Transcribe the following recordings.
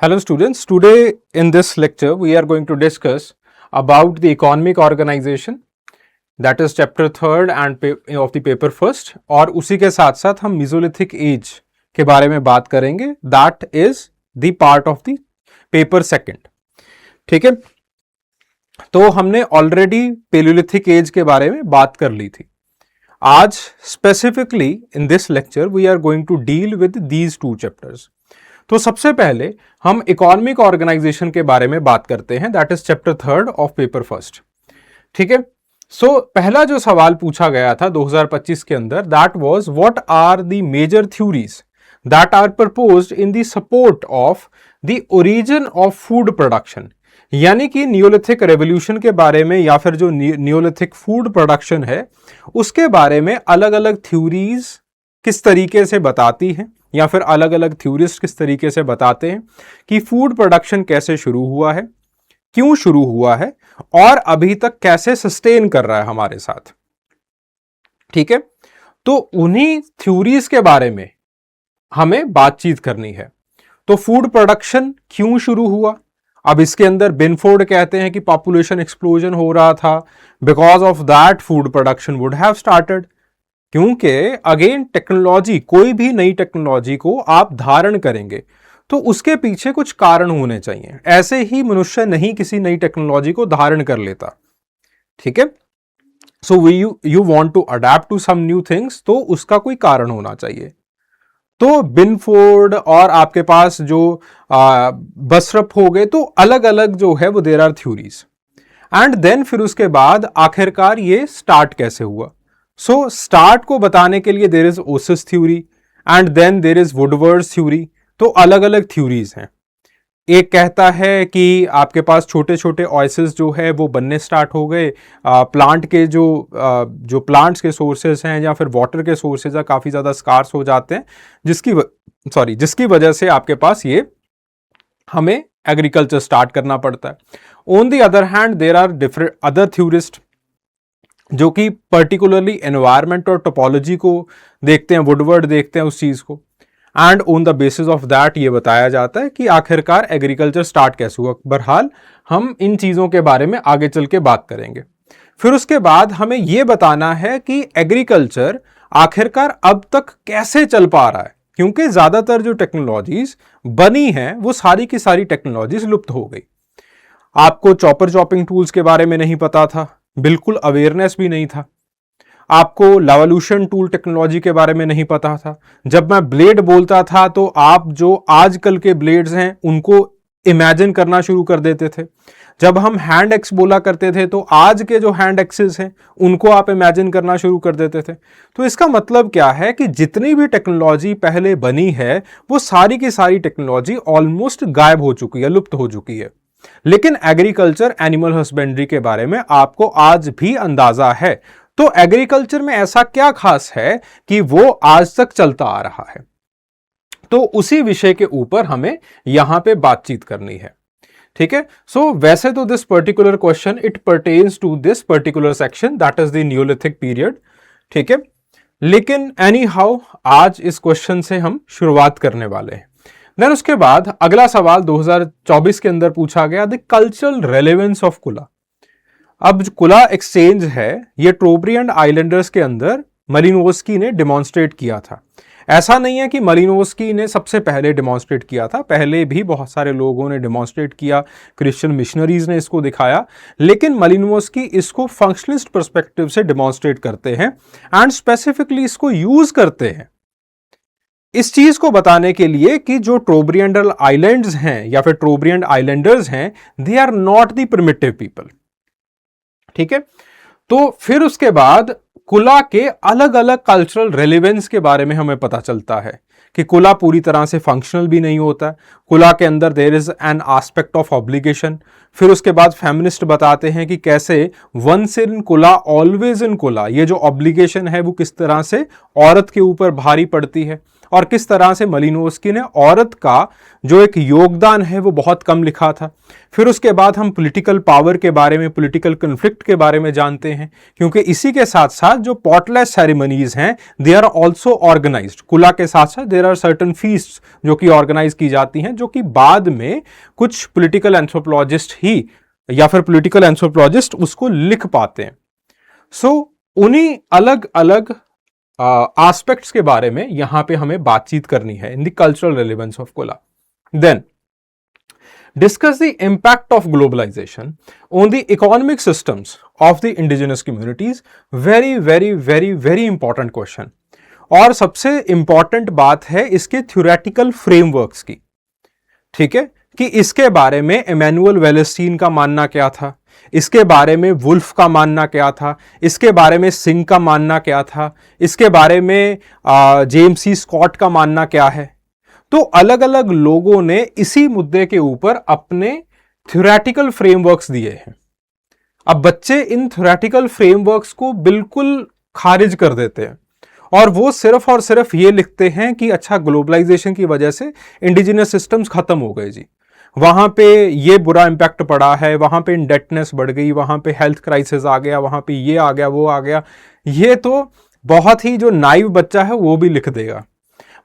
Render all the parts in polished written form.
Hello students, today in this lecture we are going to discuss about the economic organization, that is chapter third and of the paper first, और उसी के साथ साथ हम Mesolithic age के बारे में बात करेंगे, that is the part of the paper second. ठीक है, तो हमने ऑलरेडी Paleolithic age के बारे में बात कर ली थी. आज specifically in this lecture we are going to deal with these two chapters. तो सबसे पहले हम इकोनॉमिक ऑर्गेनाइजेशन के बारे में बात करते हैं, that is chapter third of paper first. ठीक है, सो पहला जो सवाल पूछा गया था 2025 के अंदर, that was what are the major theories that are proposed in the support of the origin of food production. यानी कि नियोलिथिक रेवोल्यूशन के बारे में या फिर जो नियोलिथिक फूड प्रोडक्शन है उसके बारे में अलग अलग थ्योरीज किस तरीके से बताती हैं या फिर अलग अलग थ्योरिस्ट किस तरीके से बताते हैं कि फूड प्रोडक्शन कैसे शुरू हुआ है, क्यों शुरू हुआ है और अभी तक कैसे सस्टेन कर रहा है हमारे साथ. ठीक है, तो उन्हीं थ्योरीज के बारे में हमें बातचीत करनी है. तो फूड प्रोडक्शन क्यों शुरू हुआ, अब इसके अंदर बिनफोर्ड कहते हैं कि पॉपुलेशन एक्सप्लोजन हो रहा था, because of that food production would have started. क्योंकि अगेन टेक्नोलॉजी, कोई भी नई टेक्नोलॉजी को आप धारण करेंगे तो उसके पीछे कुछ कारण होने चाहिए. ऐसे ही मनुष्य नहीं किसी नई टेक्नोलॉजी को धारण कर लेता. ठीक है, so you want to adapt to some new things, तो उसका कोई कारण होना चाहिए. तो बिनफोर्ड और आपके पास जो बसरफ हो गए, तो अलग अलग जो है वो there are theories. And then फिर उसके बाद आखिरकार ये स्टार्ट कैसे हुआ. सो स्टार्ट को बताने के लिए there is oasis theory and then there is Woodward's theory. तो अलग अलग थ्योरीज हैं. एक कहता है कि आपके पास छोटे छोटे ऑयसिस जो है वो बनने स्टार्ट हो गए, प्लांट के जो प्लांट्स के सोर्सेज हैं या फिर वाटर के सोर्सेज है काफ़ी ज़्यादा स्कार्स हो जाते हैं, जिसकी वजह से आपके पास ये हमें एग्रीकल्चर स्टार्ट करना पड़ता है. On the other hand there are different other theorist जो कि पर्टिकुलरली एनवायरमेंट और टोपोलॉजी को देखते हैं, वुडवर्ड देखते हैं उस चीज़ को, and on the basis of that ये बताया जाता है कि आखिरकार एग्रीकल्चर स्टार्ट कैसे हुआ. बहरहाल हम इन चीज़ों के बारे में आगे चल के बात करेंगे. फिर उसके बाद हमें ये बताना है कि एग्रीकल्चर आखिरकार अब तक कैसे चल पा रहा है, क्योंकि ज़्यादातर जो टेक्नोलॉजीज बनी हैं वो सारी की सारी टेक्नोलॉजीज लुप्त हो गई. आपको चॉपर चॉपिंग टूल्स के बारे में नहीं पता था, बिल्कुल अवेयरनेस भी नहीं था. आपको लावल्यूशन टूल टेक्नोलॉजी के बारे में नहीं पता था. जब मैं ब्लेड बोलता था तो आप जो आजकल के ब्लेड्स हैं उनको इमेजिन करना शुरू कर देते थे. जब हम हैंड एक्स बोला करते थे तो आज के जो हैंड एक्सेस हैं उनको आप इमेजिन करना शुरू कर देते थे. तो इसका मतलब क्या है कि जितनी भी टेक्नोलॉजी पहले बनी है वो सारी की सारी टेक्नोलॉजी ऑलमोस्ट गायब हो चुकी है, लुप्त हो चुकी है. लेकिन एग्रीकल्चर, एनिमल हस्बेंड्री के बारे में आपको आज भी अंदाजा है. तो एग्रीकल्चर में ऐसा क्या खास है कि वो आज तक चलता आ रहा है, तो उसी विषय के ऊपर हमें यहां पे बातचीत करनी है. ठीक है, सो वैसे तो this particular question it pertains to this particular section, that is the neolithic period. ठीक है, लेकिन एनी हाउ आज इस क्वेश्चन से हम शुरुआत करने वाले हैं. देन उसके बाद अगला सवाल 2024 के अंदर पूछा गया, द कल्चरल रेलेवेंस ऑफ कुला. अब जो कुला एक्सचेंज है ये ट्रोब्रियन आइलैंडर्स के अंदर मलिनोव्स्की ने डिमॉन्स्ट्रेट किया था. ऐसा नहीं है कि मलिनोव्स्की ने सबसे पहले डिमॉन्स्ट्रेट किया था, पहले भी बहुत सारे लोगों ने डिमॉन्स्ट्रेट किया, क्रिश्चियन मिशनरीज ने इसको दिखाया, लेकिन मलिनोव्स्की इसको फंक्शनलिस्ट पर्सपेक्टिव से डिमॉन्स्ट्रेट करते हैं एंड स्पेसिफिकली इसको यूज करते हैं इस चीज को बताने के लिए कि जो ट्रोब्रियंडल आइलैंड्स हैं या फिर ट्रोब्रियन आइलैंडर्स हैं, they are not the primitive people. ठीक है, तो फिर उसके बाद कुला के अलग अलग कल्चरल रेलेवेंस के बारे में हमें पता चलता है कि कुला पूरी तरह से फंक्शनल भी नहीं होता. कुला के अंदर there is an aspect of obligation. फिर उसके बाद फेमिनिस्ट बताते हैं कि कैसे वंस इन कुला ऑलवेज इन कुला, ये जो ऑब्लिगेशन है वो किस तरह से औरत के ऊपर भारी पड़ती है. और किस तरह से मलिनोव्स्की ने औरत का जो एक योगदान है वो बहुत कम लिखा था। फिर उसके बाद हम पॉलिटिकल पावर के बारे में, पॉलिटिकल कन्फ्लिक्ट के बारे में जानते हैं, क्योंकि इसी के साथ साथ जो पॉटलेस सेरेमनीज हैं दे आर ऑल्सो ऑर्गेनाइज्ड। कुला के साथ साथ देयर आर सर्टन फीस्ट जो कि ऑर्गेनाइज की जाती हैं, जो कि बाद में कुछ पॉलिटिकल एंथ्रोपोलॉजिस्ट ही या फिर पॉलिटिकल एंथ्रोपोलॉजिस्ट उसको लिख पाते हैं। सो उन्हीं अलग अलग एस्पेक्ट्स के बारे में यहां पे हमें बातचीत करनी है in the cultural relevance of kula. Then discuss the impact of globalization on the economic systems of the indigenous communities। very important question। और सबसे इंपॉर्टेंट बात है इसके थ्योरेटिकल फ्रेमवर्क्स की, ठीक है, कि इसके बारे में इमैनुअल वेलेस्टीन का मानना क्या था, इसके बारे में वुल्फ का मानना क्या था, इसके बारे में सिंह का मानना क्या था, इसके बारे में जेम्स सी स्कॉट का मानना क्या है। तो अलग अलग लोगों ने इसी मुद्दे के ऊपर अपने थ्योरेटिकल फ्रेमवर्क्स दिए हैं। अब बच्चे इन थ्योरेटिकल फ्रेमवर्क्स को बिल्कुल खारिज कर देते हैं और वो सिर्फ और सिर्फ ये लिखते हैं कि अच्छा, ग्लोबलाइजेशन की वजह से इंडिजिनस सिस्टम्स खत्म हो गए जी, वहां पे ये बुरा इंपैक्ट पड़ा है, वहां पे इंडेटनेस बढ़ गई, वहां पे हेल्थ क्राइसिस आ गया, वहां पे ये आ गया, वो आ गया। ये तो बहुत ही जो नाइव बच्चा है वो भी लिख देगा।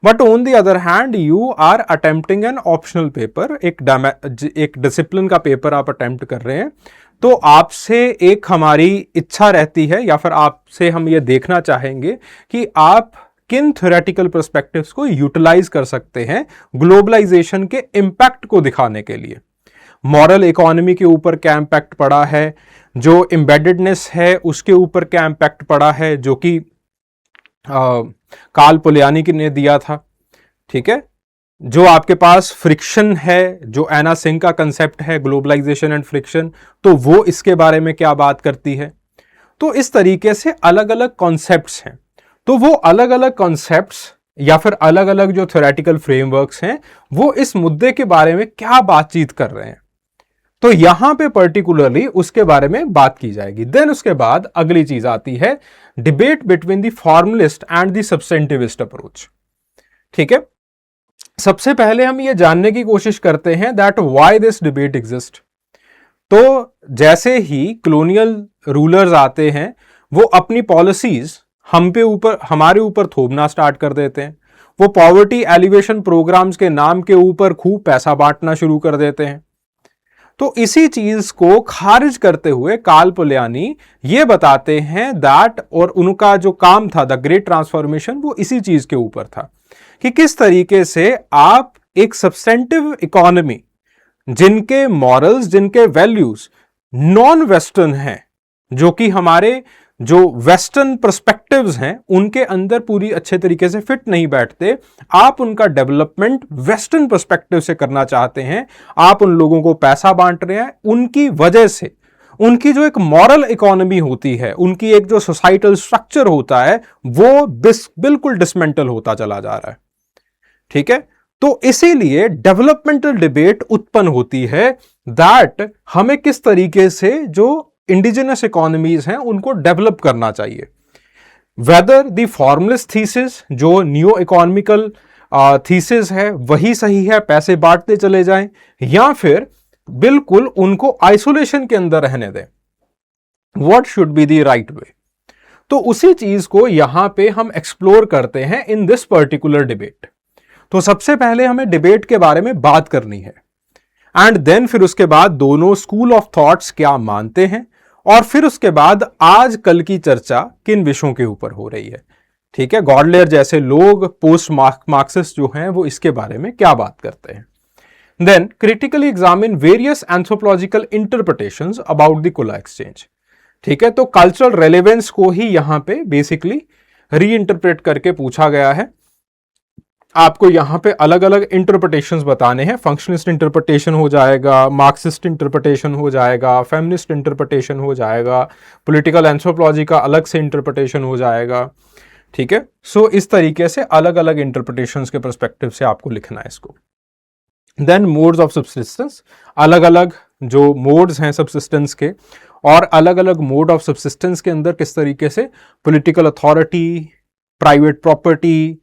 But on the other hand you are attempting an optional paper, एक डिसिप्लिन का पेपर आप अटेम्प्ट कर रहे हैं, तो आपसे एक हमारी इच्छा रहती है या फिर आपसे हम ये देखना चाहेंगे कि आप किन थ्योरेटिकल पर्सपेक्टिव्स को यूटिलाइज कर सकते हैं ग्लोबलाइजेशन के इंपैक्ट को दिखाने के लिए। मॉरल इकोनॉमी के ऊपर क्या इंपैक्ट पड़ा है, जो एम्बेडेडनेस है उसके ऊपर क्या इंपैक्ट पड़ा है, जो कि कार्ल पोलियानी ने दिया था, ठीक है। जो आपके पास फ्रिक्शन है, जो एना सिंह का कंसेप्ट है ग्लोबलाइजेशन एंड फ्रिक्शन, तो वो इसके बारे में क्या बात करती है। तो इस तरीके से अलग अलग कॉन्सेप्ट्स हैं, तो वो अलग अलग कॉन्सेप्ट्स या फिर अलग अलग जो थ्योरेटिकल फ्रेमवर्क्स हैं वो इस मुद्दे के बारे में क्या बातचीत कर रहे हैं, तो यहां पे पर्टिकुलरली उसके बारे में बात की जाएगी। देन उसके बाद अगली चीज आती है debate between the formalist and the substantivist approach, ठीक है। सबसे पहले हम ये जानने की कोशिश करते हैं that why this debate exist. तो जैसे ही कॉलोनियल रूलर्स आते हैं वो अपनी पॉलिसीज हमारे ऊपर थोपना स्टार्ट कर देते हैं। वो पॉवर्टी एलिवेशन प्रोग्राम्स के नाम के ऊपर खूब पैसा बांटना शुरू कर देते हैं। तो इसी चीज को खारिज करते हुए कार्ल पोलियानी ये बताते हैं दैट, और उनका जो काम था द ग्रेट ट्रांसफॉर्मेशन वो इसी चीज के ऊपर था कि किस तरीके से आप एक सब्सटेंटिव इकोनॉमी जिनके मॉरल्स, जिनके वैल्यूज नॉन वेस्टर्न हैं, जो कि हमारे जो वेस्टर्न पर्सपेक्टिव्स हैं उनके अंदर पूरी अच्छे तरीके से फिट नहीं बैठते, आप उनका डेवलपमेंट वेस्टर्न पर्सपेक्टिव से करना चाहते हैं, आप उन लोगों को पैसा बांट रहे हैं, उनकी वजह से उनकी जो एक मॉरल इकोनॉमी होती है, उनकी एक जो सोसाइटल स्ट्रक्चर होता है वो बिल्कुल डिसमेंटल होता चला जा रहा है, ठीक है। तो इसीलिए डेवलपमेंटल डिबेट उत्पन्न होती है दैट हमें किस तरीके से जो इंडिजिनस इकोनॉमीज हैं उनको डेवलप करना चाहिए। वेदर द फॉर्मलिस्ट थीसिस, जो न्यू इकोनॉमिकल थीसिस है वही सही है, पैसे बांटते चले जाएं, या फिर बिल्कुल उनको आइसोलेशन के अंदर रहने दें। What should be the right way. तो उसी चीज को यहां पे हम एक्सप्लोर करते हैं इन दिस पर्टिकुलर डिबेट। तो सबसे पहले हमें डिबेट के बारे में बात करनी है एंड देन फिर उसके बाद दोनों स्कूल ऑफ थॉट्स क्या मानते हैं, और फिर उसके बाद आज कल की चर्चा किन विषयों के ऊपर हो रही है, ठीक है। गॉडलेयर जैसे लोग, पोस्ट मार्क्सिस्ट जो हैं वो इसके बारे में क्या बात करते हैं। Then critically examine various anthropological interpretations about the kula exchange, ठीक है। तो कल्चरल रेलेवेंस को ही यहां पे बेसिकली री इंटरप्रेट करके पूछा गया है। आपको यहां पे अलग अलग इंटरप्रिटेशंस बताने हैं। फंक्शनिस्ट इंटरप्रिटेशन हो जाएगा, मार्क्सिस्ट इंटरप्रिटेशन हो जाएगा, फेमिनिस्ट इंटरप्रिटेशन हो जाएगा, पॉलिटिकल एंथ्रोपोलॉजी का अलग से इंटरप्रिटेशन हो जाएगा, ठीक है। सो इस तरीके से अलग अलग इंटरप्रिटेशंस के पर्सपेक्टिव से आपको लिखना है इसको। देन मोड्स ऑफ सब्सिस्टेंस, अलग अलग जो मोड्स हैं सब्सिस्टेंस के, और अलग अलग मोड ऑफ सब्सिस्टेंस के अंदर किस तरीके से पॉलिटिकल अथॉरिटी, प्राइवेट प्रॉपर्टी,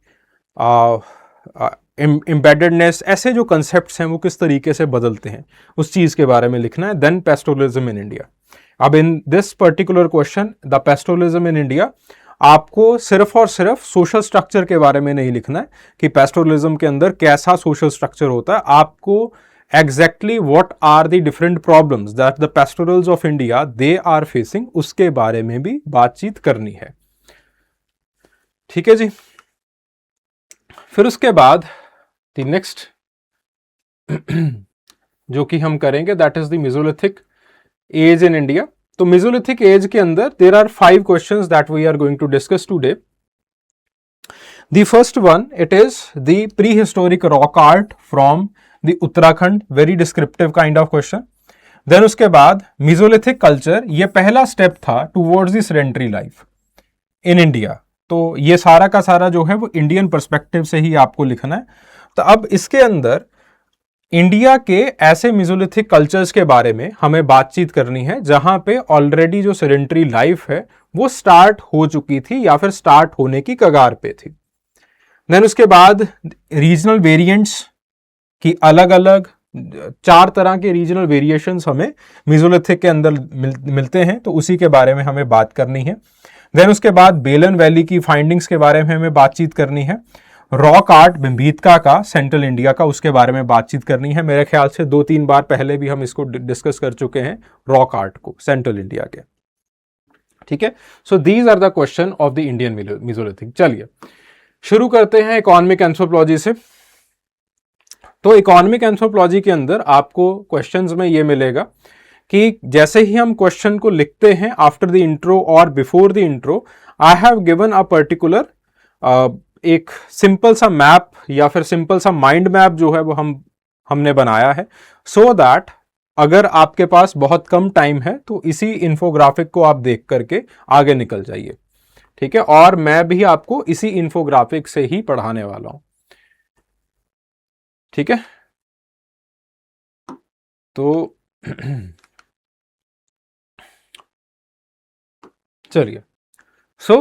एम्बेडेडनेस, ऐसे जो कंसेप्ट्स हैं वो किस तरीके से बदलते हैं, उस चीज़ के बारे में लिखना है। Then pastoralism in India. अब in this particular question the pastoralism in India, आपको सिर्फ और सिर्फ सोशल स्ट्रक्चर के बारे में नहीं लिखना है कि पेस्टोरलिज्म के अंदर कैसा सोशल स्ट्रक्चर होता है, आपको exactly what are the different problems that the pastorals of India they are facing, उसके बारे में भी बातचीत करनी है। ठीक है जी। फिर उसके बाद द नेक्स्ट जो कि हम करेंगे that is the mesolithic age in India. तो मेसोलिथिक एज के अंदर there are 5 questions that we are going to discuss today. The first one, it is the prehistoric rock art from the Uttarakhand, very descriptive kind of question. Then उसके बाद mesolithic culture, ये पहला step था towards the sedentary life in India. तो ये सारा का सारा जो है वो इंडियन पर्सपेक्टिव से ही आपको लिखना है। तो अब इसके अंदर इंडिया के ऐसे मेसोलिथिक कल्चर्स के बारे में हमें बातचीत करनी है जहां पे ऑलरेडी जो सेडेंटरी लाइफ है वो स्टार्ट हो चुकी थी या फिर स्टार्ट होने की कगार पे थी। देन उसके बाद रीजनल वेरिएंट्स की अलग अलग 4 तरह के रीजनल वेरिएशंस हमें मेसोलिथिक के अंदर मिलते हैं, तो उसी के बारे में हमें बात करनी है। देन उसके बाद बेलन वैली की फाइंडिंग्स के बारे में हमें बातचीत करनी है। रॉक आर्ट भीमबेटका का सेंट्रल इंडिया का, उसके बारे में बातचीत करनी है। मेरे ख्याल से 2-3 बार पहले भी हम इसको डिस्कस कर चुके हैं, रॉक आर्ट को सेंट्रल इंडिया के। ठीक है, so these are the question of the Indian mesolithic. चलिए शुरू करते हैं इकोनॉमिक एंथ्रोपोलॉजी से। तो इकोनॉमिक एंथ्रोपोलॉजी के अंदर आपको क्वेश्चंस में ये मिलेगा कि जैसे ही हम क्वेश्चन को लिखते हैं आफ्टर द इंट्रो और before the intro, I have given a particular एक सिंपल सा मैप या फिर सिंपल सा माइंड मैप जो है वो हमने बनाया है, सो दैट अगर आपके पास बहुत कम टाइम है तो इसी इंफोग्राफिक को आप देख करके आगे निकल जाइए। ठीक है, और मैं भी आपको इसी इंफोग्राफिक से ही पढ़ाने वाला हूं। ठीक है, तो चलिए, so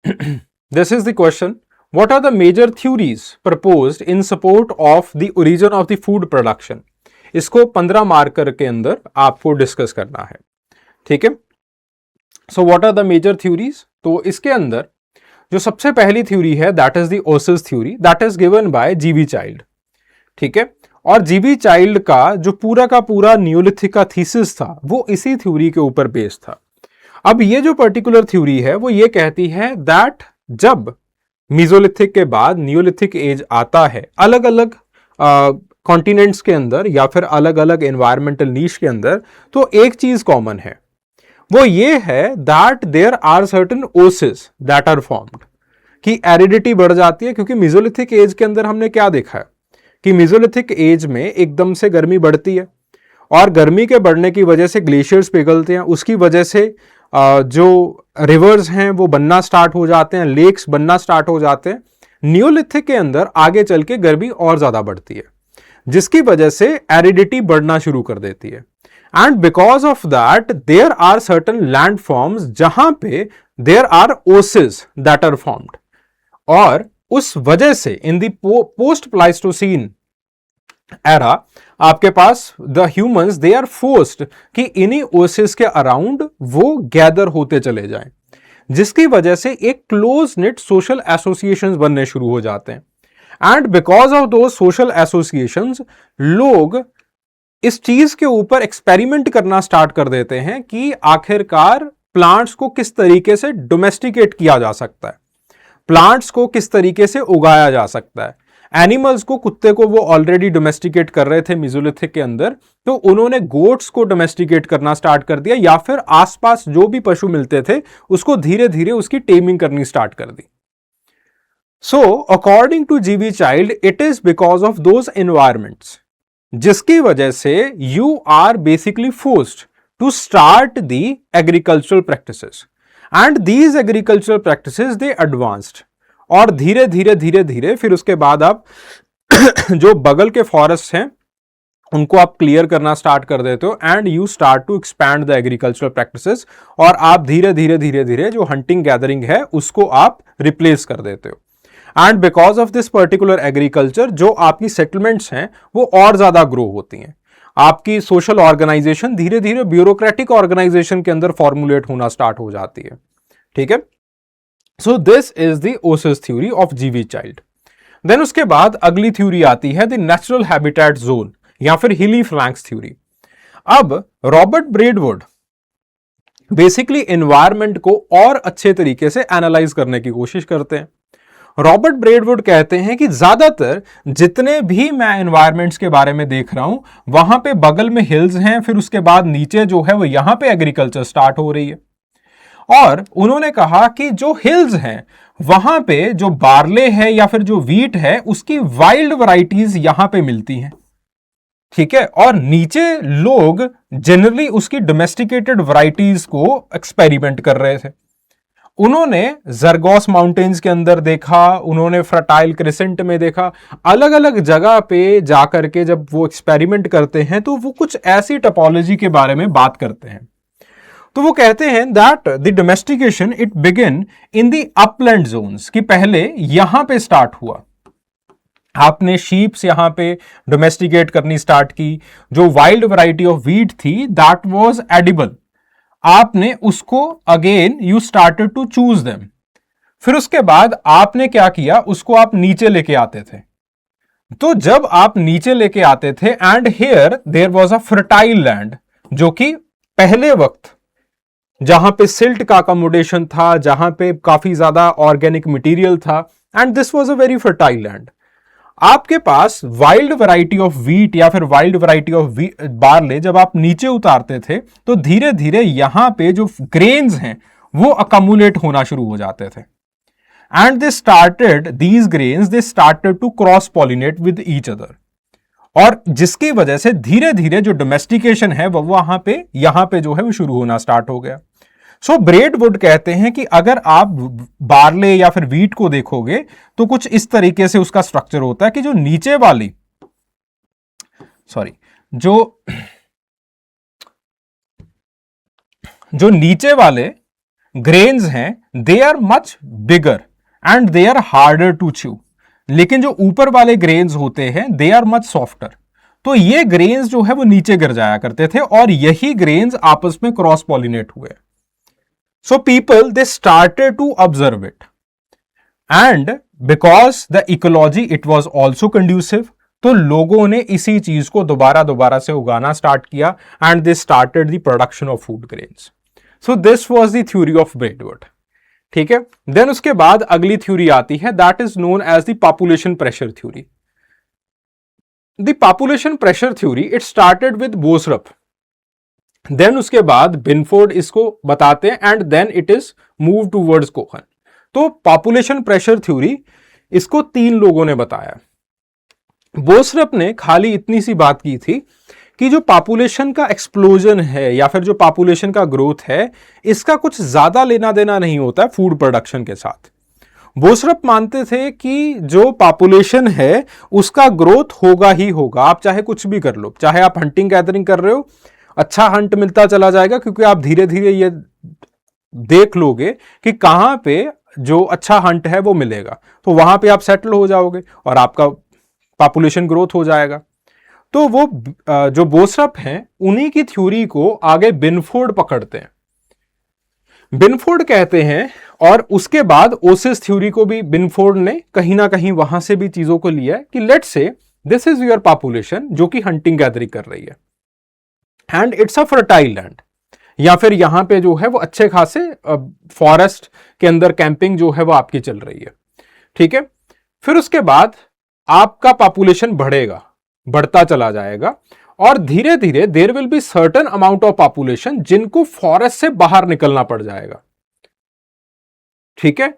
this is the question, what are the major theories proposed in support of the origin of the food production. इसको 15 मार्कर के अंदर आपको डिस्कस करना है। ठीक है, so what are the major theories. तो इसके अंदर जो सबसे पहली थ्योरी है that is the oasis theory, that is given by GB Childe. ठीक है, और जीबी चाइल्ड का जो पूरा का पूरा न्यूलिथिक का थीसिस था वो इसी थ्योरी के ऊपर बेस्ड था। अब ये जो पर्टिकुलर थ्योरी है वो ये कहती है दैट जब मेसोलिथिक के बाद न्यूलिथिक एज आता है अलग अलग कॉन्टिनेंट्स के अंदर या फिर अलग अलग एनवायरमेंटल नीश के अंदर, तो एक चीज कॉमन है, वो ये है that there are certain oasis that are formed, कि एरिडिटी बढ़ जाती है। क्योंकि मेसोलिथिक एज के अंदर हमने क्या देखा है कि मेसोलिथिक एज में एकदम से गर्मी बढ़ती है और गर्मी के बढ़ने की वजह से ग्लेशियर्स पिघलते हैं, उसकी वजह से जो रिवर्स हैं वो बनना स्टार्ट हो जाते हैं, लेक्स बनना स्टार्ट हो जाते हैं। न्यूलिथिक के अंदर आगे चल के गर्मी और ज्यादा बढ़ती है, जिसकी वजह से एरिडिटी बढ़ना शुरू कर देती है। And because of that there are certain land forms जहां पे there are oasis that are formed, और उस वजह से in the post Pleistocene era आपके पास the humans they are forced कि इन्हीं ओसिस के अराउंड वो गैदर होते चले जाएं, जिसकी वजह से एक क्लोज निट सोशल एसोसिएशंस बनने शुरू हो जाते हैं। एंड बिकॉज ऑफ दो सोशल एसोसिएशंस लोग इस चीज के ऊपर एक्सपेरिमेंट करना स्टार्ट कर देते हैं कि आखिरकार प्लांट्स को किस तरीके से डोमेस्टिकेट किया जा सकता है, प्लांट्स को किस तरीके से उगाया जा सकता है। एनिमल्स को, कुत्ते को वो ऑलरेडी डोमेस्टिकेट कर रहे थे मेसोलिथिक के अंदर, तो उन्होंने गोट्स को डोमेस्टिकेट करना स्टार्ट कर दिया, या फिर आसपास जो भी पशु मिलते थे उसको धीरे धीरे उसकी टेमिंग करनी स्टार्ट कर दी। So according to GB Childe it is because of those environments जिसकी वजह से you are basically forced to start the agricultural practices, and these agricultural practices they advanced, और धीरे धीरे धीरे धीरे फिर उसके बाद आप जो बगल के फॉरेस्ट हैं उनको आप क्लियर करना स्टार्ट कर देते हो, and you start to expand the agricultural practices, और आप धीरे धीरे धीरे धीरे जो हंटिंग गैदरिंग है उसको आप रिप्लेस कर देते हो। And because of this particular agriculture जो आपकी सेटलमेंट्स हैं वो और ज्यादा ग्रो होती हैं, आपकी सोशल ऑर्गेनाइजेशन धीरे धीरे ब्यूरोक्रेटिक ऑर्गेनाइजेशन के अंदर फॉर्मुलेट होना स्टार्ट हो जाती है। ठीक है, so this is the oasis theory of जीवी चाइल्ड। देन उसके बाद अगली थ्योरी आती है द नेचुरल हैबिटेट जोन या फिर हिली फ्लैंक्स थ्योरी। अब रॉबर्ट ब्रेडवुड बेसिकली एनवायरमेंट को और अच्छे तरीके से एनालाइज करने की कोशिश करते हैं। रॉबर्ट ब्रेडवुड कहते हैं कि ज्यादातर जितने भी मैं एनवायरमेंट्स के बारे में देख रहा हूं वहां पे बगल में हिल्स हैं, फिर उसके बाद नीचे जो है वो यहां पे एग्रीकल्चर स्टार्ट हो रही है। और उन्होंने कहा कि जो हिल्स हैं वहां पे जो बार्ले है या फिर जो वीट है उसकी वाइल्ड वैरायटीज यहां पे मिलती हैं। ठीक है, और नीचे लोग जनरली उसकी डोमेस्टिकेटेड वैरायटीज को एक्सपेरिमेंट कर रहे थे। उन्होंने जरगोस माउंटेन्स के अंदर देखा, उन्होंने फर्टाइल क्रिसेंट में देखा, अलग अलग जगह पे जाकर के जब वो एक्सपेरिमेंट करते हैं तो वो कुछ ऐसी टोपोलॉजी के बारे में बात करते हैं। तो वो कहते हैं that the domestication it begin in the upland zones, कि पहले यहां पे स्टार्ट हुआ, आपने शीप्स यहां पे डोमेस्टिकेट करनी स्टार्ट की, जो वाइल्ड वैरायटी ऑफ वीट थी दैट वाज एडिबल, आपने उसको again you started to choose them. फिर उसके बाद आपने क्या किया, उसको आप नीचे लेके आते थे। तो जब आप नीचे लेके आते थे and here there was a fertile land, जो कि पहले वक्त जहां पे सिल्ट का अकोमोडेशन था, जहां पे काफी ज्यादा ऑर्गेनिक मटेरियल था, and this was a very fertile land. आपके पास वाइल्ड वैरायटी ऑफ वीट या फिर वाइल्ड वैरायटी ऑफ बार्ले जब आप नीचे उतारते थे तो धीरे धीरे यहां पे जो ग्रेन्स हैं वो अकमुलेट होना शुरू हो जाते थे, and they started these grains they started to cross pollinate with each other, और जिसकी वजह से धीरे धीरे जो डोमेस्टिकेशन है वो यहां पे जो है वो शुरू होना स्टार्ट हो गया। सो ब्रेडवुड कहते हैं कि अगर आप बार्ले या फिर वीट को देखोगे तो कुछ इस तरीके से उसका स्ट्रक्चर होता है कि जो नीचे वाली जो नीचे वाले ग्रेन्स हैं they are much bigger and they are harder to chew, लेकिन जो ऊपर वाले ग्रेन्स होते हैं दे आर मच सॉफ्टर। तो ये ग्रेन्स जो है वो नीचे गिर जाया करते थे और यही ग्रेन्स आपस में क्रॉस पॉलिनेट हुए। So people they started to observe it, and because the ecology it was also conducive, तो लोगों ने इसी चीज को दोबारा से उगाना स्टार्ट किया and they started the production of food grains. So this was the theory of Braidwood. ठीक है, देन उसके बाद अगली थ्योरी आती है that is known as the population pressure theory. The population pressure theory it started with Boserup, then उसके बाद Binford इसको बताते हैं and then it is move towards Cohen. तो पॉपुलेशन प्रेशर थ्योरी इसको 3 लोगों ने बताया। बोसरप ने खाली इतनी सी बात की थी कि जो पॉपुलेशन का एक्सप्लोजन है या फिर जो पॉपुलेशन का ग्रोथ है इसका कुछ ज्यादा लेना देना नहीं होता है फूड प्रोडक्शन के साथ। बोसरप मानते थे कि जो पॉपुलेशन है उसका ग्रोथ होगा ही होगा, आप चाहे कुछ भी कर लो, चाहे आप हंटिंग गैदरिंग कर रहे हो, अच्छा हंट मिलता चला जाएगा क्योंकि आप धीरे धीरे ये देख लोगे कि कहां पे जो अच्छा हंट है वो मिलेगा, तो वहां पे आप सेटल हो जाओगे और आपका पॉपुलेशन ग्रोथ हो जाएगा। तो वो जो बोसरप हैं उन्हीं की थ्योरी को आगे बिनफोर्ड पकड़ते हैं। बिनफोर्ड कहते हैं, और उसके बाद ओसिस थ्योरी को भी बिनफोर्ड ने कहीं ना कहीं वहां से भी चीजों को लिया है कि let's say this is your population जो कि हंटिंग गैदरिंग कर रही है and it's a fertile land, या फिर यहां पे जो है वो अच्छे खासे फॉरेस्ट के अंदर कैंपिंग जो है वो आपकी चल रही है। ठीक है, फिर उसके बाद आपका पॉपुलेशन बढ़ता चला जाएगा और धीरे धीरे there will be certain amount of population जिनको फॉरेस्ट से बाहर निकलना पड़ जाएगा। ठीक है,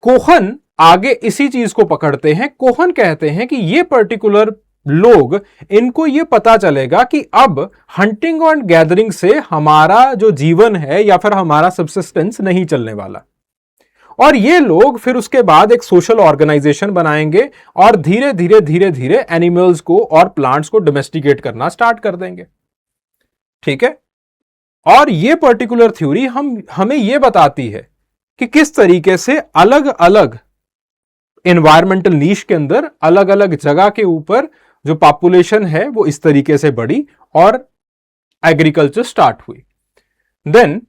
कोहन आगे इसी चीज को पकड़ते हैं। कोहन कहते हैं कि ये पर्टिकुलर लोग, इनको ये पता चलेगा कि अब हंटिंग और गैदरिंग से हमारा जो जीवन है या फिर हमारा सब्सिस्टेंस नहीं चलने वाला, और ये लोग फिर उसके बाद एक सोशल ऑर्गेनाइजेशन बनाएंगे और धीरे धीरे एनिमल्स को और प्लांट्स को डोमेस्टिकेट करना स्टार्ट कर देंगे। ठीक है, और ये पर्टिकुलर थ्योरी हमें ये बताती है कि किस तरीके से अलग अलग एनवायरमेंटल नीश के अंदर अलग अलग जगह के ऊपर जो पॉपुलेशन है वो इस तरीके से बढ़ी और एग्रीकल्चर स्टार्ट हुई। देन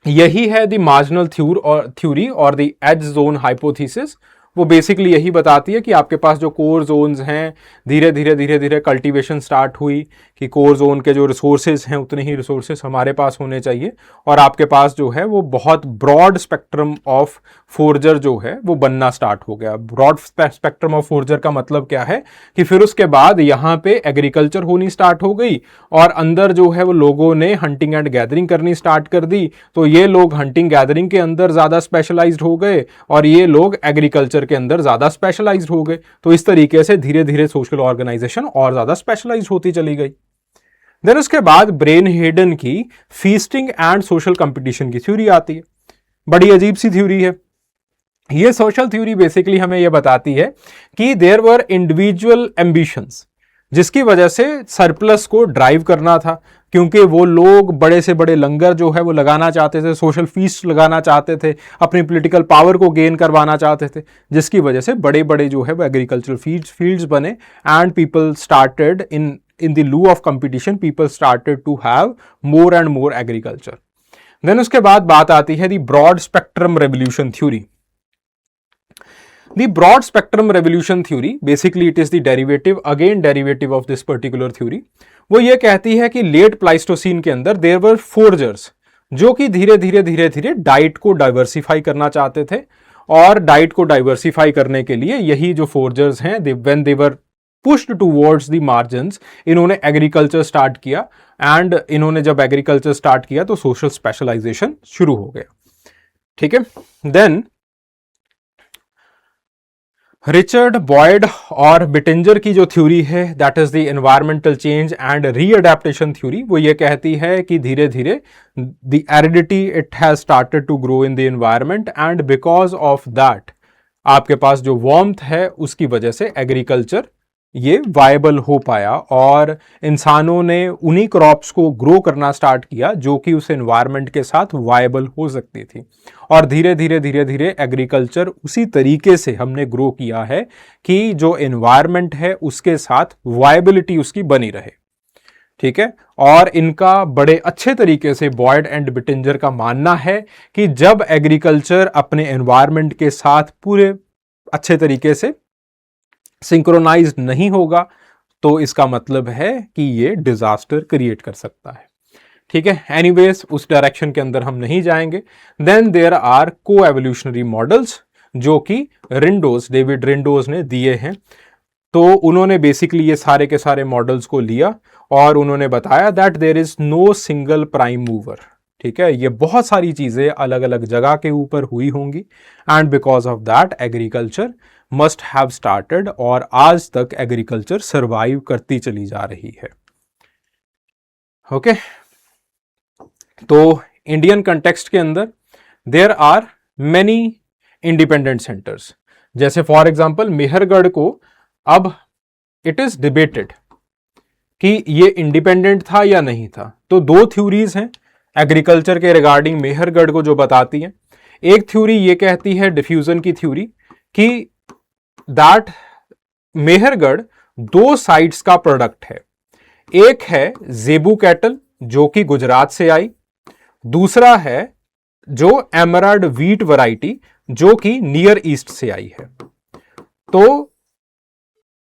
यही है द मार्जिनल थ्योरी और द एज जोन हाइपोथेसिस। वो बेसिकली यही बताती है कि आपके पास जो कोर जोन्स हैं धीरे धीरे कल्टीवेशन स्टार्ट हुई कि कोर जोन के जो रिसोर्सेज हैं उतने ही रिसोर्सेज हमारे पास होने चाहिए और आपके पास जो है वो बहुत ब्रॉड स्पेक्ट्रम ऑफ फोर्जर जो है वो बनना स्टार्ट हो गया। ब्रॉड स्पेक्ट्रम ऑफ फोर्जर का मतलब क्या है कि फिर उसके बाद यहाँ पे एग्रीकल्चर होनी स्टार्ट हो गई और अंदर जो है वो लोगों ने हंटिंग एंड गैदरिंग करनी स्टार्ट कर दी। तो ये लोग हंटिंग गैदरिंग के अंदर ज्यादा स्पेशलाइज्ड हो गए और ये लोग एग्रीकल्चर के अंदर ज्यादा स्पेशलाइज्ड हो गए। तो इस तरीके से धीरे धीरे सोशल ऑर्गेनाइजेशन और ज्यादा स्पेशलाइज्ड होती चली गई। देन उसके बाद ब्रेन हेडन की फीस्टिंग एंड सोशल कंपटीशन की थ्योरी आती है। बड़ी अजीब सी थ्योरी है ये। सोशल थ्योरी बेसिकली हमें यह बताती है कि देयर वर इंडिविजुअल एम्बिशंस, जिसकी वजह से सरप्लस को ड्राइव करना था, क्योंकि वो लोग बड़े से बड़े लंगर जो है वो लगाना चाहते थे, सोशल फीस्ट लगाना चाहते थे, अपनी पॉलिटिकल पावर को गेन करवाना चाहते थे, जिसकी वजह से बड़े बड़े जो है वो एग्रीकल्चरल फील्ड्स बने and people started in the lieu of competition people started to have more and more agriculture. Then उसके बाद बात आती है the broad spectrum revolution theory. The broad spectrum revolution theory basically it is the derivative of this particular theory. वो ये कहती है कि लेट प्लाइस्टोसीन के अंदर देयर वर फोर्जर्स जो कि धीरे धीरे डाइट को डाइवर्सिफाई करना चाहते थे और डाइट को डाइवर्सिफाई करने के लिए यही जो फोर्जर्स हैं when they were pushed towards the margins इन्होंने एग्रीकल्चर स्टार्ट किया एंड इन्होंने जब एग्रीकल्चर स्टार्ट किया तो सोशल स्पेशलाइजेशन शुरू हो गया। ठीक है। देन रिचर्ड बॉयड और बिटिंजर की जो थ्योरी है that is the environmental change and readaptation theory. वो ये कहती है कि धीरे धीरे the aridity it has started to grow in the environment and because of that आपके पास जो वार्मथ है उसकी वजह से एग्रीकल्चर ये वायबल हो पाया और इंसानों ने उन्हीं क्रॉप्स को ग्रो करना स्टार्ट किया जो कि उस एनवायरनमेंट के साथ वायबल हो सकती थी और धीरे धीरे एग्रीकल्चर उसी तरीके से हमने ग्रो किया है कि जो एनवायरनमेंट है उसके साथ वायबिलिटी उसकी बनी रहे। ठीक है। और इनका बड़े अच्छे तरीके से बॉयड एंड बिटिंजर का मानना है कि जब एग्रीकल्चर अपने एनवायरनमेंट के साथ पूरे अच्छे तरीके से सिंक्रोनाइज्ड नहीं होगा तो इसका मतलब है कि ये डिजास्टर क्रिएट कर सकता है। ठीक है। एनीवेज उस डायरेक्शन के अंदर हम नहीं जाएंगे। देन देयर आर को एवोल्यूशनरी मॉडल्स जो कि डेविड रिंडोज ने दिए हैं। तो उन्होंने बेसिकली ये सारे के सारे मॉडल्स को लिया और उन्होंने बताया that there is no single prime mover. ठीक है। ये बहुत सारी चीजें अलग अलग जगह के ऊपर हुई होंगी and because of that agriculture must have started और आज तक एग्रीकल्चर सर्वाइव करती चली जा रही है। ओके। तो इंडियन कंटेक्स्ट के अंदर there are many independent centres, जैसे फॉर एग्जांपल मेहरगढ़ को अब इट इज डिबेटेड कि ये इंडिपेंडेंट था या नहीं था। तो दो थ्योरीज हैं एग्रीकल्चर के रिगार्डिंग मेहरगढ़ को जो बताती हैं। एक थ्योरी ये कहती है डिफ्यूजन की थ्योरी कि दैट मेहरगढ़ दो साइट्स का प्रोडक्ट है। एक है जेबू कैटल जो कि गुजरात से आई, दूसरा है जो एमराल्ड व्हीट वैरायटी जो कि नियर ईस्ट से आई है। तो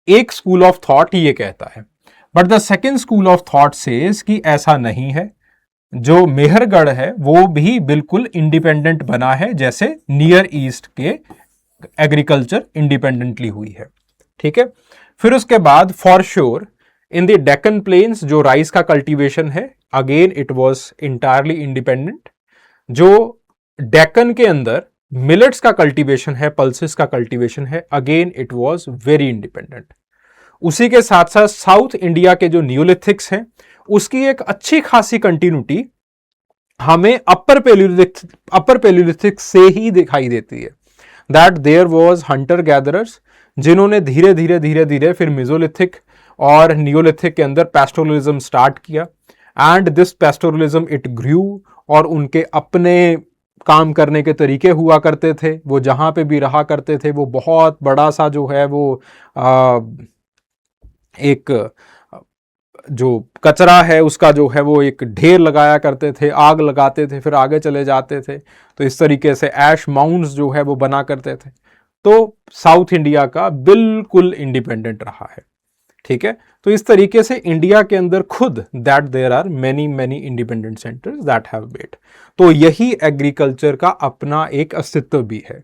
एक स्कूल ऑफ थॉट ये कहता है, but the second school of thought says कि ऐसा नहीं है, जो मेहरगढ़ है वो भी बिल्कुल इंडिपेंडेंट बना है जैसे नियर ईस्ट के एग्रीकल्चर इंडिपेंडेंटली हुई है। ठीक है। फिर उसके बाद for sure in the Deccan plains जो राइस का कल्टीवेशन है again it was entirely independent. जो डेक्कन के अंदर मिलेट्स का कल्टीवेशन है, पल्सेस का कल्टीवेशन है, again it was very independent. उसी के साथ साथ साउथ इंडिया के जो नियोलिथिक्स हैं उसकी एक अच्छी खासी कंटिन्यूटी हमें अपर पेलियोलिथिक से ही दिखाई देती है। That there was hunter gatherers जिन्होंने धीरे धीरे फिर मेसोलिथिक और नियोलिथिक के अंदर पैस्टोरलिज्म स्टार्ट किया and this pastoralism it grew और उनके अपने काम करने के तरीके हुआ करते थे, वो जहां पे भी रहा करते थे वो बहुत बड़ा सा जो है वो एक जो कचरा है उसका जो है वो एक ढेर लगाया करते थे, आग लगाते थे, फिर आगे चले जाते थे। तो इस तरीके से ऐश माउंट्स जो है वो बना करते थे। तो साउथ इंडिया का बिल्कुल इंडिपेंडेंट रहा है, ठीक है। तो इस तरीके से इंडिया के अंदर खुद that there are many many independent centres that have made. तो यही एग्रीकल्चर का अपना एक अस्तित्व भी है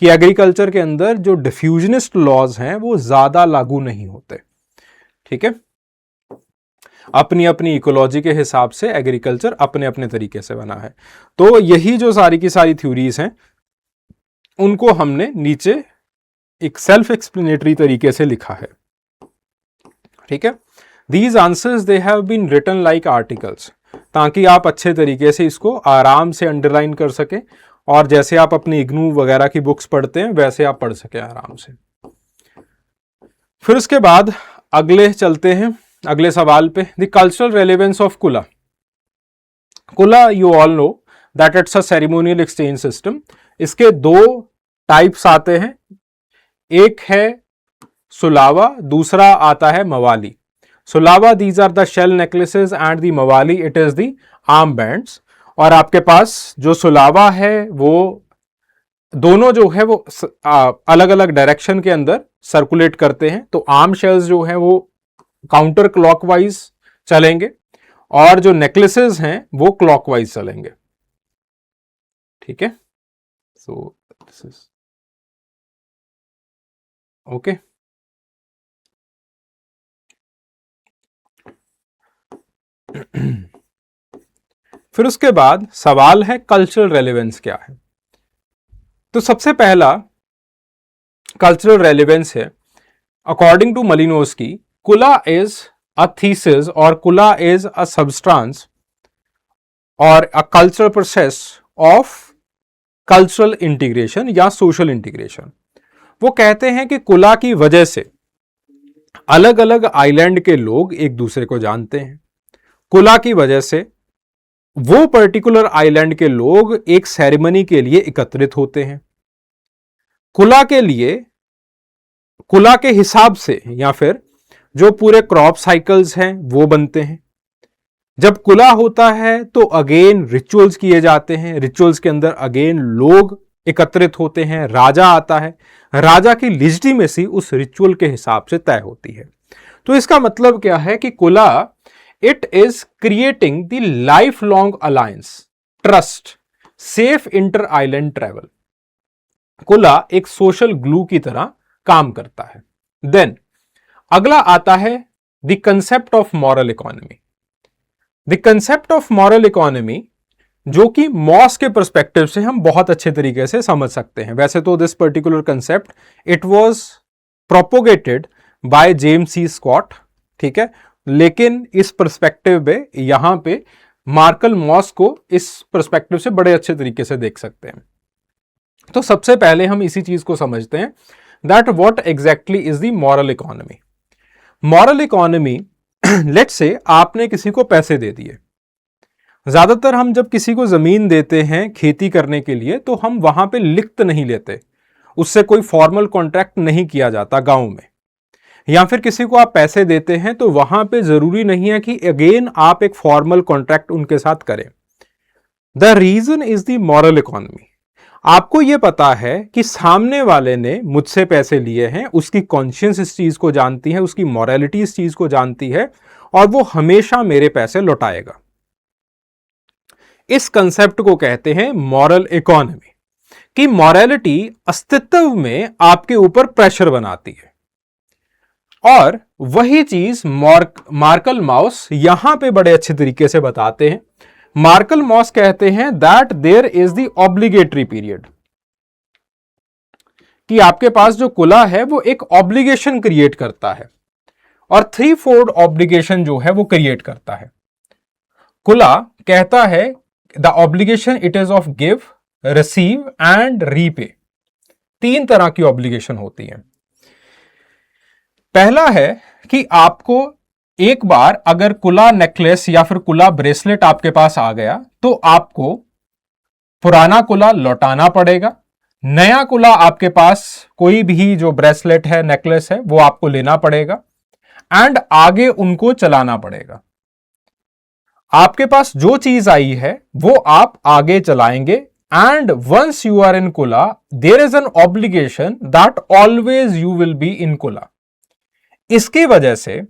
कि एग्रीकल्चर के अंदर जो डिफ्यूजनिस्ट लॉज हैं वो ज्यादा लागू नहीं होते, ठीक है। अपनी अपनी इकोलॉजी के हिसाब से एग्रीकल्चर अपने अपने तरीके से बना है। तो यही जो सारी की सारी थ्योरीज हैं उनको हमने नीचे एक सेल्फ एक्सप्लेनेटरी तरीके से लिखा है, ठीक है। These answers they have been written like articles, ताकि आप अच्छे तरीके से इसको आराम से अंडरलाइन कर सकें और जैसे आप अपनी इग्नू वगैरह की बुक्स पढ़ते हैं वैसे आप पढ़ सकें आराम से। फिर उसके बाद अगले चलते हैं अगले सवाल पे। द कल्चरल रेलेवेंस ऑफ कुला। कुला you all know that it's a ceremonial exchange system. इसके दो टाइप्स आते हैं, एक है सुलावा, दूसरा आता है mwali. Soulava these are the shell necklaces and the mwali it is the arm bands. और आपके पास जो सुलावा है वो दोनों जो है वो अलग अलग डायरेक्शन के अंदर सर्कुलेट करते हैं। तो आर्म शेल्स जो है वो काउंटर क्लॉकवाइज चलेंगे और जो नेकलेसेस हैं वो क्लॉकवाइज चलेंगे, ठीक है। So this is okay. फिर उसके बाद सवाल है कल्चरल रेलेवेंस क्या है। तो सबसे पहला कल्चरल रेलेवेंस है अकॉर्डिंग टू मलिनोस्की, कुला इज अ थीसिस और कुला इज अ सबस्टांस और a cultural process of cultural integration या सोशल इंटीग्रेशन। वो कहते हैं कि कुला की वजह से अलग अलग आइलैंड के लोग एक दूसरे को जानते हैं। कुला की वजह से वो पर्टिकुलर आइलैंड के लोग एक सेरेमनी के लिए एकत्रित होते हैं। कुला के लिए, कुला के हिसाब से या फिर जो पूरे क्रॉप साइकिल्स हैं वो बनते हैं। जब कुला होता है तो अगेन रिचुअल्स किए जाते हैं, रिचुअल्स के अंदर अगेन लोग एकत्रित होते हैं, राजा आता है, राजा की लिजिटिमेसी उस रिचुअल के हिसाब से तय होती है। तो इसका मतलब क्या है कि कुला it is creating the life long alliance, trust, safe inter island travel. कुला एक सोशल ग्लू की तरह काम करता है। देन अगला आता है the concept of moral economy. The concept of moral economy जो कि मॉस के पर्सपेक्टिव से हम बहुत अच्छे तरीके से समझ सकते हैं। वैसे तो this particular concept it was propagated by James C Scott, ठीक है, लेकिन इस पर्सपेक्टिव में यहां पे मार्कल मॉस को इस पर्सपेक्टिव से बड़े अच्छे तरीके से देख सकते हैं। तो सबसे पहले हम इसी चीज को समझते हैं that what exactly is the moral economy. Moral economy, let's say आपने किसी को पैसे दे दिए। ज्यादातर हम जब किसी को जमीन देते हैं खेती करने के लिए तो हम वहां पे लिखत नहीं लेते, उससे कोई फॉर्मल कॉन्ट्रैक्ट नहीं किया जाता गांव में। या फिर किसी को आप पैसे देते हैं तो वहां पे जरूरी नहीं है कि अगेन आप एक फॉर्मल कॉन्ट्रैक्ट उनके साथ करें। The reason is the moral economy. आपको यह पता है कि सामने वाले ने मुझसे पैसे लिए हैं, उसकी कॉन्शियंस इस चीज को जानती है, उसकी मॉरलिटी इस चीज को जानती है और वो हमेशा मेरे पैसे लौटाएगा। इस कंसेप्ट को कहते हैं मॉरल इकोनॉमी, कि मॉरलिटी अस्तित्व में आपके ऊपर प्रेशर बनाती है। और वही चीज मार्कल मॉस यहां पे बड़े अच्छे तरीके से बताते हैं। मार्कल मॉस कहते हैं that there is the obligatory period, कि आपके पास जो कुला है वो एक ऑब्लिगेशन क्रिएट करता है और 3/4 ऑब्लिगेशन जो है वो क्रिएट करता है। कुला कहता है the obligation it is of give, receive and repay. 3 तरह की ऑब्लिगेशन होती है। पहला है कि आपको एक बार अगर कुला नेकलेस या फिर कुला ब्रेसलेट आपके पास आ गया तो आपको पुराना कुला लौटाना पड़ेगा, नया कुला आपके पास कोई भी जो ब्रेसलेट है, नेकलेस है, वो आपको लेना पड़ेगा एंड आगे उनको चलाना पड़ेगा। आपके पास जो चीज आई है वो आप आगे चलाएंगे and once you are in Kula there is an obligation that always you will be in Kula. इसकी वजह से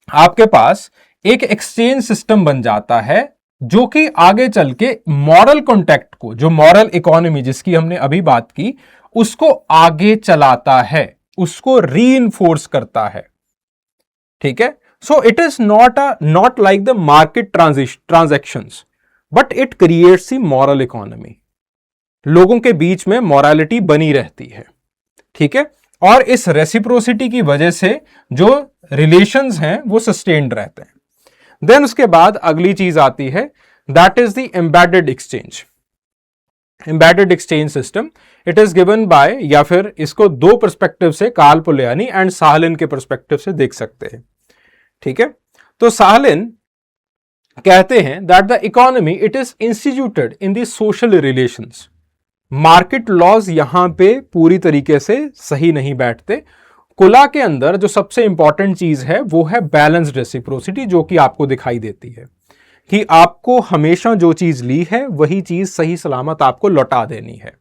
आपके पास एक एक्सचेंज सिस्टम बन जाता है जो कि आगे चल के मॉरल कॉन्टैक्ट को, जो मॉरल इकोनॉमी जिसकी हमने अभी बात की, उसको आगे चलाता है, उसको रीइंफोर्स करता है। ठीक है, so it is not like the market transactions but it creates the moral economy. लोगों के बीच में मॉरलिटी बनी रहती है। ठीक है, और इस रेसिप्रोसिटी की वजह से जो रिलेशंस हैं वो सस्टेन्ड रहते हैं। देन उसके बाद अगली चीज आती है, that is the embedded exchange. Embedded exchange system it is given bye, या फिर इसको दो पर्सपेक्टिव से कार्ल पोलैनी एंड साहलिन के पर्सपेक्टिव से देख सकते हैं। ठीक है, तो साहलिन कहते हैं that the economy it is instituted in the social relations. Market laws यहां पे पूरी तरीके से सही नहीं बैठते। कुला के अंदर जो सबसे इंपॉर्टेंट चीज है वो है बैलेंस्ड रेसिप्रोसिटी, जो कि आपको दिखाई देती है कि आपको हमेशा जो चीज ली है वही चीज सही सलामत आपको लौटा देनी है।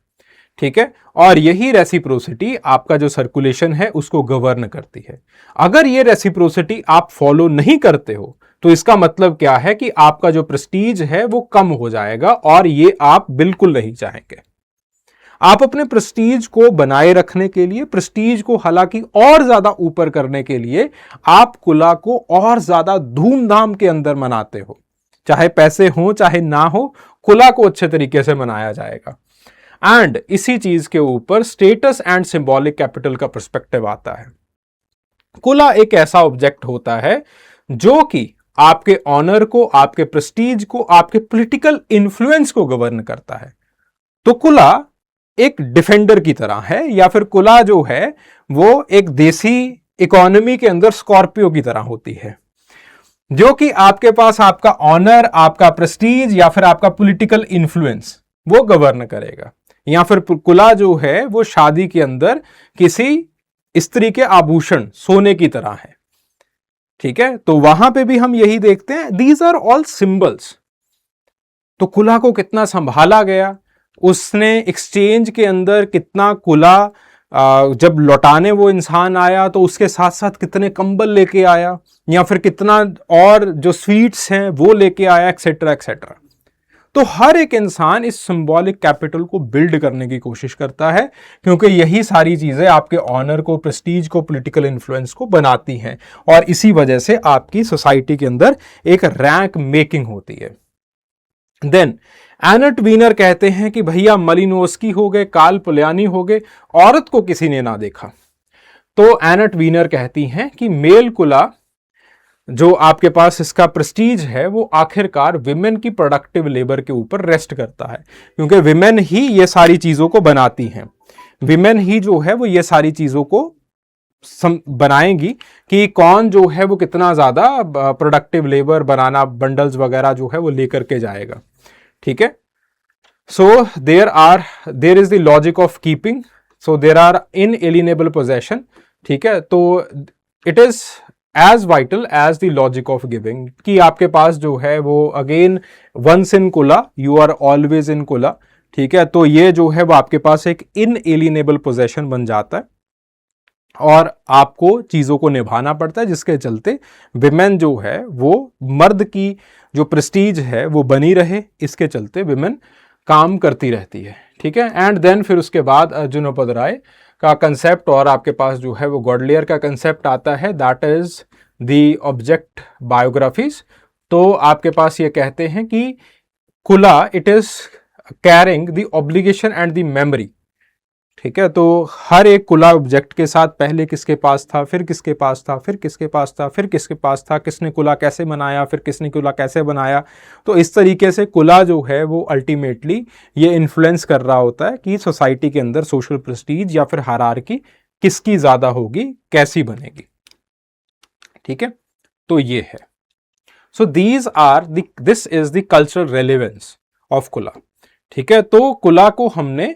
ठीक है, और यही रेसिप्रोसिटी आपका जो सर्कुलेशन है उसको गवर्न करती है। अगर ये रेसिप्रोसिटी आप फॉलो नहीं करते हो तो इसका मतलब क्या है कि आपका जो प्रेस्टीज है वो कम हो जाएगा, और ये आप बिल्कुल नहीं चाहेंगे। आप अपने प्रेस्टीज को बनाए रखने के लिए, प्रेस्टीज को हालांकि और ज्यादा ऊपर करने के लिए आप कुला को और ज्यादा धूमधाम के अंदर मनाते हो। चाहे पैसे हो चाहे ना हो, कुला को अच्छे तरीके से मनाया जाएगा। एंड इसी चीज के ऊपर स्टेटस एंड सिंबॉलिक कैपिटल का पर्सपेक्टिव आता है। कुला एक ऐसा ऑब्जेक्ट होता है जो कि आपके ऑनर को, आपके प्रेस्टीज को, आपके पॉलिटिकल इन्फ्लुएंस को गवर्न करता है। तो कुला एक डिफेंडर की तरह है, या फिर कुला जो है वो एक देसी इकोनॉमी के अंदर स्कॉर्पियो की तरह होती है, जो कि आपके पास आपका ऑनर, आपका प्रेस्टीज या फिर आपका पॉलिटिकल इन्फ्लुएंस वो गवर्न करेगा। या फिर कुला जो है वो शादी के अंदर किसी स्त्री के आभूषण, सोने की तरह है। ठीक है, तो वहां पे भी हम यही देखते हैं, दीज आर ऑल सिंबल्स। तो कुला को कितना संभाला गया, उसने एक्सचेंज के अंदर कितना कुला, जब लौटाने वो इंसान आया तो उसके साथ साथ कितने कंबल लेके आया, या फिर कितना और जो स्वीट्स हैं वो लेके आया, एक्सेट्रा एक्सेट्रा। तो हर एक इंसान इस सिंबॉलिक कैपिटल को बिल्ड करने की कोशिश करता है, क्योंकि यही सारी चीजें आपके ऑनर को, प्रेस्टीज को, पॉलिटिकल इन्फ्लुएंस को बनाती हैं, और इसी वजह से आपकी सोसाइटी के अंदर एक रैंक मेकिंग होती है। देन एनेट वीनर कहते हैं कि भैया मलिनोस्की हो गए, कार्ल पोलैनी हो गए, औरत को किसी ने ना देखा। तो एनेट वीनर कहती हैं कि मेल कुला जो आपके पास इसका प्रेस्टीज है वो आखिरकार विमेन की प्रोडक्टिव लेबर के ऊपर रेस्ट करता है, क्योंकि विमेन ही ये सारी चीजों को बनाती हैं। विमेन ही जो है वो ये सारी चीजों को बनाएंगी कि कौन जो है वो कितना ज्यादा प्रोडक्टिव लेबर बनाना, बंडल्स वगैरह जो है वो लेकर के जाएगा। ठीक है, so there is the logic of keeping, so there are inalienable possession. ठीक है, तो it is as vital as the logic of giving, कि आपके पास जो है वो अगेन वंस इन कुला यू आर ऑलवेज इन कुला। ठीक है, तो ये जो है वो आपके पास एक इनएलिनेबल पोजेशन बन जाता है, और आपको चीजों को निभाना पड़ता है, जिसके चलते विमेन जो है वो मर्द की जो प्रेस्टीज है वो बनी रहे, इसके चलते विमेन काम करती रहती है। ठीक है, एंड देन फिर उसके बाद अर्जुनोपाध्याय का कंसेप्ट, और आपके पास जो है वो गॉडलियर का कंसेप्ट आता है, that is the object biographies. तो आपके पास ये कहते हैं कि कुला it is carrying the obligation and the memory. ठीक है, तो हर एक कुला ऑब्जेक्ट के साथ पहले किसके पास था, फिर किसके पास था, फिर किसके पास था, फिर किसके पास था, किसने कुला कैसे बनाया, फिर किसने कुला कैसे बनाया। तो इस तरीके से कुला जो है वो अल्टीमेटली ये इन्फ्लुएंस कर रहा होता है कि सोसाइटी के अंदर सोशल प्रेस्टीज या फिर हायरार्की किसकी ज्यादा होगी, कैसी बनेगी। ठीक है, तो ये है। So this is the cultural relevance of कुला। ठीक है, तो कुला को हमने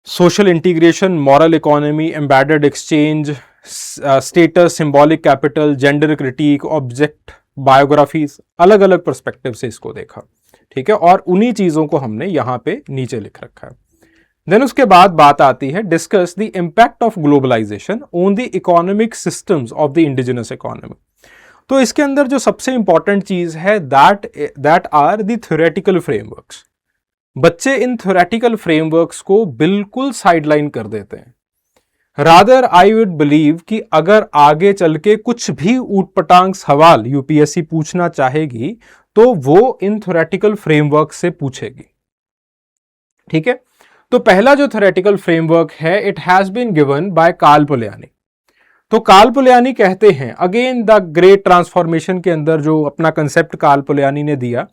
social integration, moral economy, embedded exchange, status, symbolic capital, gender critic, object biographies, अलग अलग पर्सपेक्टिव से इसको देखा। ठीक है, और उन्हीं चीजों को हमने यहां पे नीचे लिख रखा है। देन उसके बाद बात आती है discuss the impact of globalisation on the economic systems of the indigenous economy. तो इसके अंदर जो सबसे इंपॉर्टेंट चीज है that are the theoretical frameworks. बच्चे इन थ्योरेटिकल फ्रेमवर्क्स को बिल्कुल साइडलाइन कर देते हैं। रादर आई वुड बिलीव कि अगर आगे चल के कुछ भी ऊटपटांग सवाल यूपीएससी पूछना चाहेगी तो वो इन थ्योरेटिकल फ्रेमवर्क से पूछेगी। ठीक है, तो पहला जो थ्योरेटिकल फ्रेमवर्क है it has been given by Karl Polanyi. तो कार्ल पोलैनी कहते हैं, अगेन द ग्रेट ट्रांसफॉर्मेशन के अंदर जो अपना कंसेप्ट कार्ल पोलैनी ने दिया,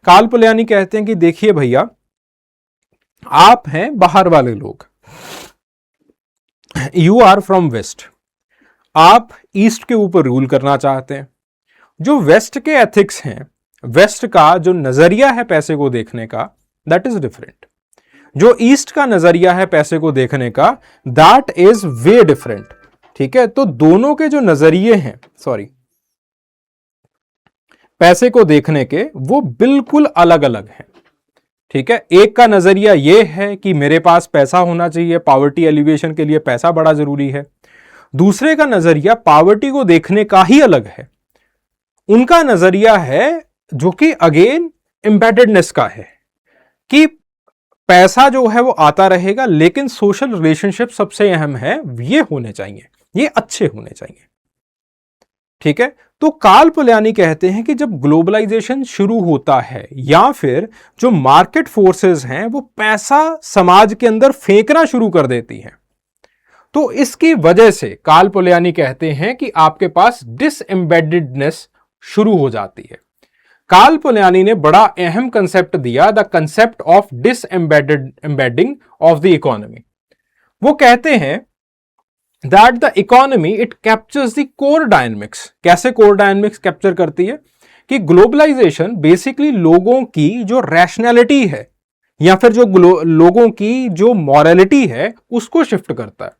कार्ल पोलैनी कहते हैं कि देखिए भैया, आप हैं बाहर वाले लोग, यू आर फ्रॉम वेस्ट, आप ईस्ट के ऊपर रूल करना चाहते हैं। जो वेस्ट के एथिक्स हैं, वेस्ट का जो नजरिया है पैसे को देखने का, दैट इज डिफरेंट। जो ईस्ट का नजरिया है पैसे को देखने का, दैट इज वे डिफरेंट। ठीक है, तो दोनों के जो नजरिए हैं, पैसे को देखने के, वो बिल्कुल अलग अलग हैं। ठीक है, एक का नजरिया ये है कि मेरे पास पैसा होना चाहिए, पॉवर्टी एलिवेशन के लिए पैसा बड़ा जरूरी है। दूसरे का नजरिया पॉवर्टी को देखने का ही अलग है। उनका नजरिया है जो कि अगेन एम्बेडेडनेस का है, कि पैसा जो है वो आता रहेगा लेकिन सोशल रिलेशनशिप सबसे अहम है, ये होने चाहिए, ये अच्छे होने चाहिए। ठीक है, तो कार्ल पोलैनी कहते हैं कि जब ग्लोबलाइजेशन शुरू होता है या फिर जो मार्केट फोर्सेस हैं वो पैसा समाज के अंदर फेंकना शुरू कर देती हैं, तो इसकी वजह से कार्ल पोलैनी कहते हैं कि आपके पास डिसएम्बेडेडनेस शुरू हो जाती है। कार्ल पोलैनी ने बड़ा अहम कंसेप्ट दिया, the concept of embedding of the economy. वो कहते हैं that the economy it captures the core dynamics. कैसे कोर डायनेमिक्स कैप्चर करती है? कि ग्लोबलाइजेशन बेसिकली लोगों की जो रैशनैलिटी है या फिर जो लोगों की जो मॉरलिटी है उसको शिफ्ट करता है।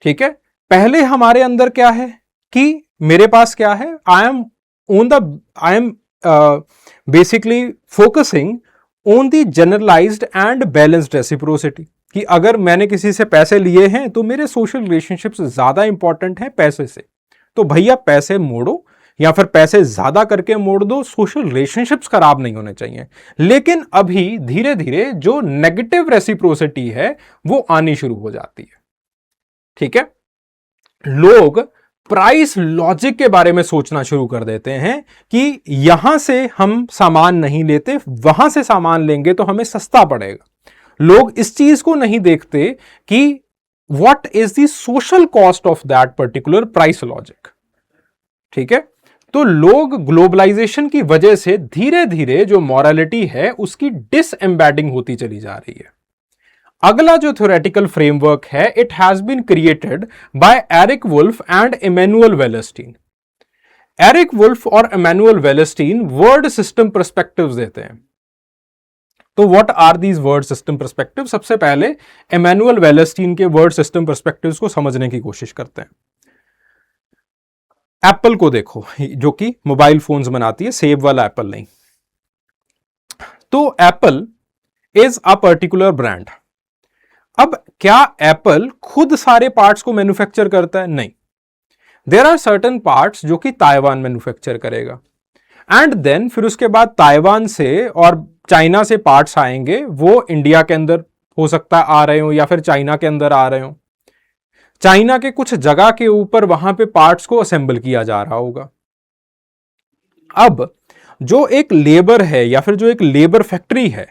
ठीक है, पहले हमारे अंदर क्या है कि मेरे पास क्या है, I am basically focusing on the generalised and balanced reciprocity, कि अगर मैंने किसी से पैसे लिए हैं तो मेरे सोशल रिलेशनशिप्स ज्यादा इंपॉर्टेंट हैं पैसे से, तो भैया पैसे मोड़ो या फिर पैसे ज्यादा करके मोड़ दो, सोशल रिलेशनशिप्स खराब नहीं होने चाहिए। लेकिन अभी धीरे धीरे जो नेगेटिव रेसिप्रोसिटी है वो आनी शुरू हो जाती है। ठीक है, लोग प्राइस लॉजिक के बारे में सोचना शुरू कर देते हैं कि यहां से हम सामान नहीं लेते, वहां से सामान लेंगे तो हमें सस्ता पड़ेगा। लोग इस चीज को नहीं देखते कि what is the social cost of that particular price logic. ठीक है, तो लोग ग्लोबलाइजेशन की वजह से धीरे धीरे जो मॉरलिटी है उसकी डिसएम्बेडिंग होती चली जा रही है। अगला जो थ्योरेटिकल फ्रेमवर्क है it has been created by Eric Wolf and Immanuel Wallerstein. Eric Wolf और Immanuel Wallerstein world system perspectives देते हैं। तो what are these world system perspective? सबसे पहले इमैनुअल वेलेस्टीन के वर्ड सिस्टम पर्सपेक्टिव्स को समझने की कोशिश करते हैं। एप्पल को देखो, जो कि मोबाइल फोन्स बनाती है, सेब वाला एप्पल नहीं। तो Apple is a particular brand. अब क्या एप्पल खुद सारे पार्ट्स को मैन्युफैक्चर करता है? नहीं। देयर आर सर्टेन पार्ट्स जो कि ताइवान मैन्युफैक्चर करेगा, एंड देन फिर उसके बाद ताइवान से और चाइना से पार्ट्स आएंगे, वो इंडिया के अंदर हो सकता है आ रहे हो या फिर चाइना के अंदर आ रहे हो। चाइना के कुछ जगह के ऊपर वहां पे पार्ट्स को असेंबल किया जा रहा होगा। अब जो एक लेबर है या फिर जो एक लेबर फैक्ट्री है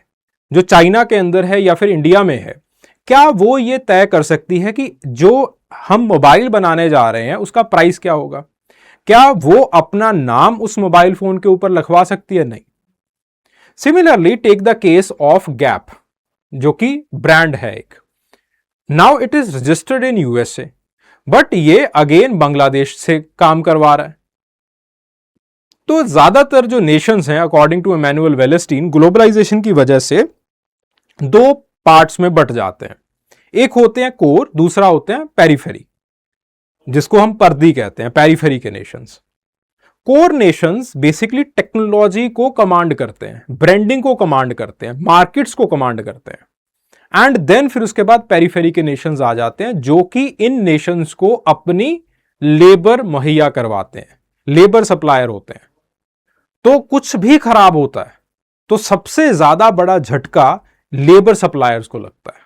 जो चाइना के अंदर है या फिर इंडिया में है, क्या वो ये तय कर सकती है कि जो हम मोबाइल बनाने जा रहे हैं उसका प्राइस क्या होगा? क्या वो अपना नाम उस मोबाइल फोन के ऊपर लिखवा सकती है? नहीं। Similarly take the case of Gap, जो कि ब्रांड है एक। Now it is registered in USA, but ये अगेन बांग्लादेश से काम करवा रहा है। तो ज्यादातर जो नेशंस हैं अकॉर्डिंग टू इमैनुअल वेलेस्टीन ग्लोबलाइजेशन की वजह से दो पार्ट्स में बट जाते हैं। एक होते हैं कोर, दूसरा होते हैं पेरिफेरी, जिसको हम पर्दी कहते हैं, पेरिफेरी के Nations. Core Nations basically technology को कमांड करते हैं, ब्रांडिंग को कमांड करते हैं, मार्केट्स को कमांड करते हैं। एंड देन फिर उसके बाद पेरिफेरी के नेशंस आ जाते हैं, जो कि इन नेशंस को अपनी लेबर मुहैया करवाते हैं, लेबर सप्लायर होते हैं। तो कुछ भी खराब होता है तो सबसे ज्यादा बड़ा झटका लेबर सप्लायर्स को लगता है।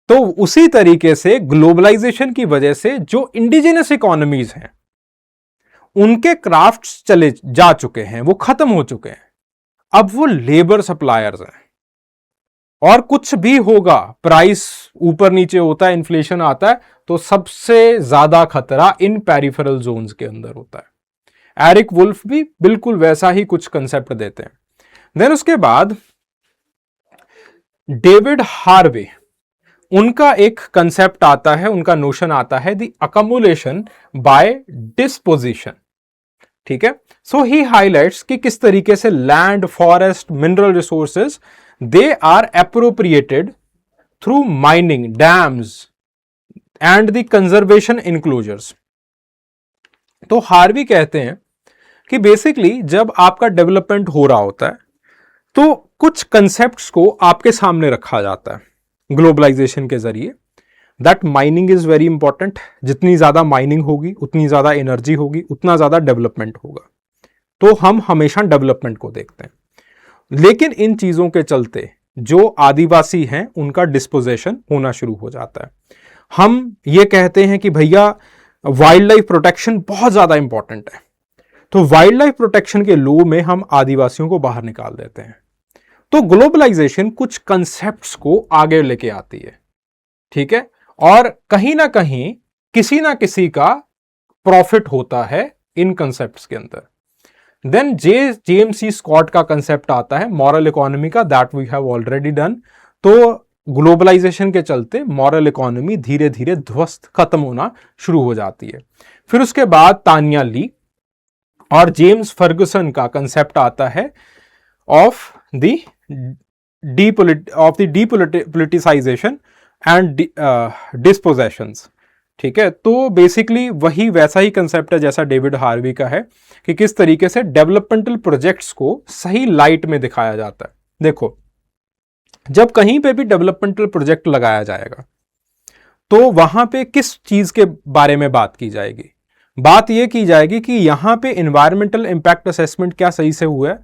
तो उसी तरीके से ग्लोबलाइजेशन की वजह से जो इंडिजिनस इकोनॉमीज हैं उनके क्राफ्ट्स चले जा चुके हैं, वो खत्म हो चुके हैं, अब वो लेबर सप्लायर्स हैं। और कुछ भी होगा, प्राइस ऊपर नीचे होता है, इन्फ्लेशन आता है, तो सबसे ज्यादा खतरा इन पेरिफेरल जोन्स के अंदर होता है। एरिक वुल्फ भी बिल्कुल वैसा ही कुछ कंसेप्ट देते हैं। देन उसके बाद डेविड हार्वे, उनका एक कंसेप्ट आता है, उनका नोशन आता है द अकमुलेशन बाय डिस्पोजिशन। ठीक है, सो ही हाईलाइट्स कि किस तरीके से land, forest, mineral resources they are appropriated through mining, dams and the conservation enclosures. तो हार्वी कहते हैं कि बेसिकली जब आपका डेवलपमेंट हो रहा होता है तो कुछ कंसेप्ट्स को आपके सामने रखा जाता है ग्लोबलाइजेशन के जरिए, that mining is very important. जितनी ज्यादा माइनिंग होगी उतनी ज्यादा एनर्जी होगी, उतना ज्यादा डेवलपमेंट होगा। तो हम हमेशा डेवलपमेंट को देखते हैं। लेकिन इन चीजों के चलते जो आदिवासी हैं उनका डिस्पोजेशन होना शुरू हो जाता है। हम ये कहते हैं कि भैया वाइल्ड लाइफ प्रोटेक्शन बहुत ज्यादा इंपॉर्टेंट है, तो वाइल्ड लाइफ प्रोटेक्शन के लो में हम आदिवासियों को बाहर निकाल देते हैं। तो ग्लोबलाइजेशन कुछ कंसेप्ट्स को आगे लेके आती है, ठीक है, और कहीं ना कहीं किसी ना किसी का प्रॉफिट होता है इन कंसेप्ट्स के अंदर। देन जेम्स सी स्कॉट का कंसेप्ट आता है मॉरल इकोनॉमी का, that we have already done. तो ग्लोबलाइजेशन के चलते मॉरल इकोनॉमी धीरे धीरे ध्वस्त, खत्म होना शुरू हो जाती है। फिर उसके बाद तानिया ली और जेम्स फर्गुसन का कंसेप्ट आता है ऑफ द डीपोलिटिसाइजेशन एंड डिस्पोजेशंस। ठीक है, तो बेसिकली वही वैसा ही कंसेप्ट है जैसा डेविड हार्वी का है कि किस तरीके से डेवलपमेंटल प्रोजेक्ट्स को सही लाइट में दिखाया जाता है। देखो, जब कहीं पे भी डेवलपमेंटल प्रोजेक्ट लगाया जाएगा तो वहां पे किस चीज के बारे में बात की जाएगी? बात यह की जाएगी कि यहां पे एनवायरमेंटल इंपैक्ट असेसमेंट क्या सही से हुआ है,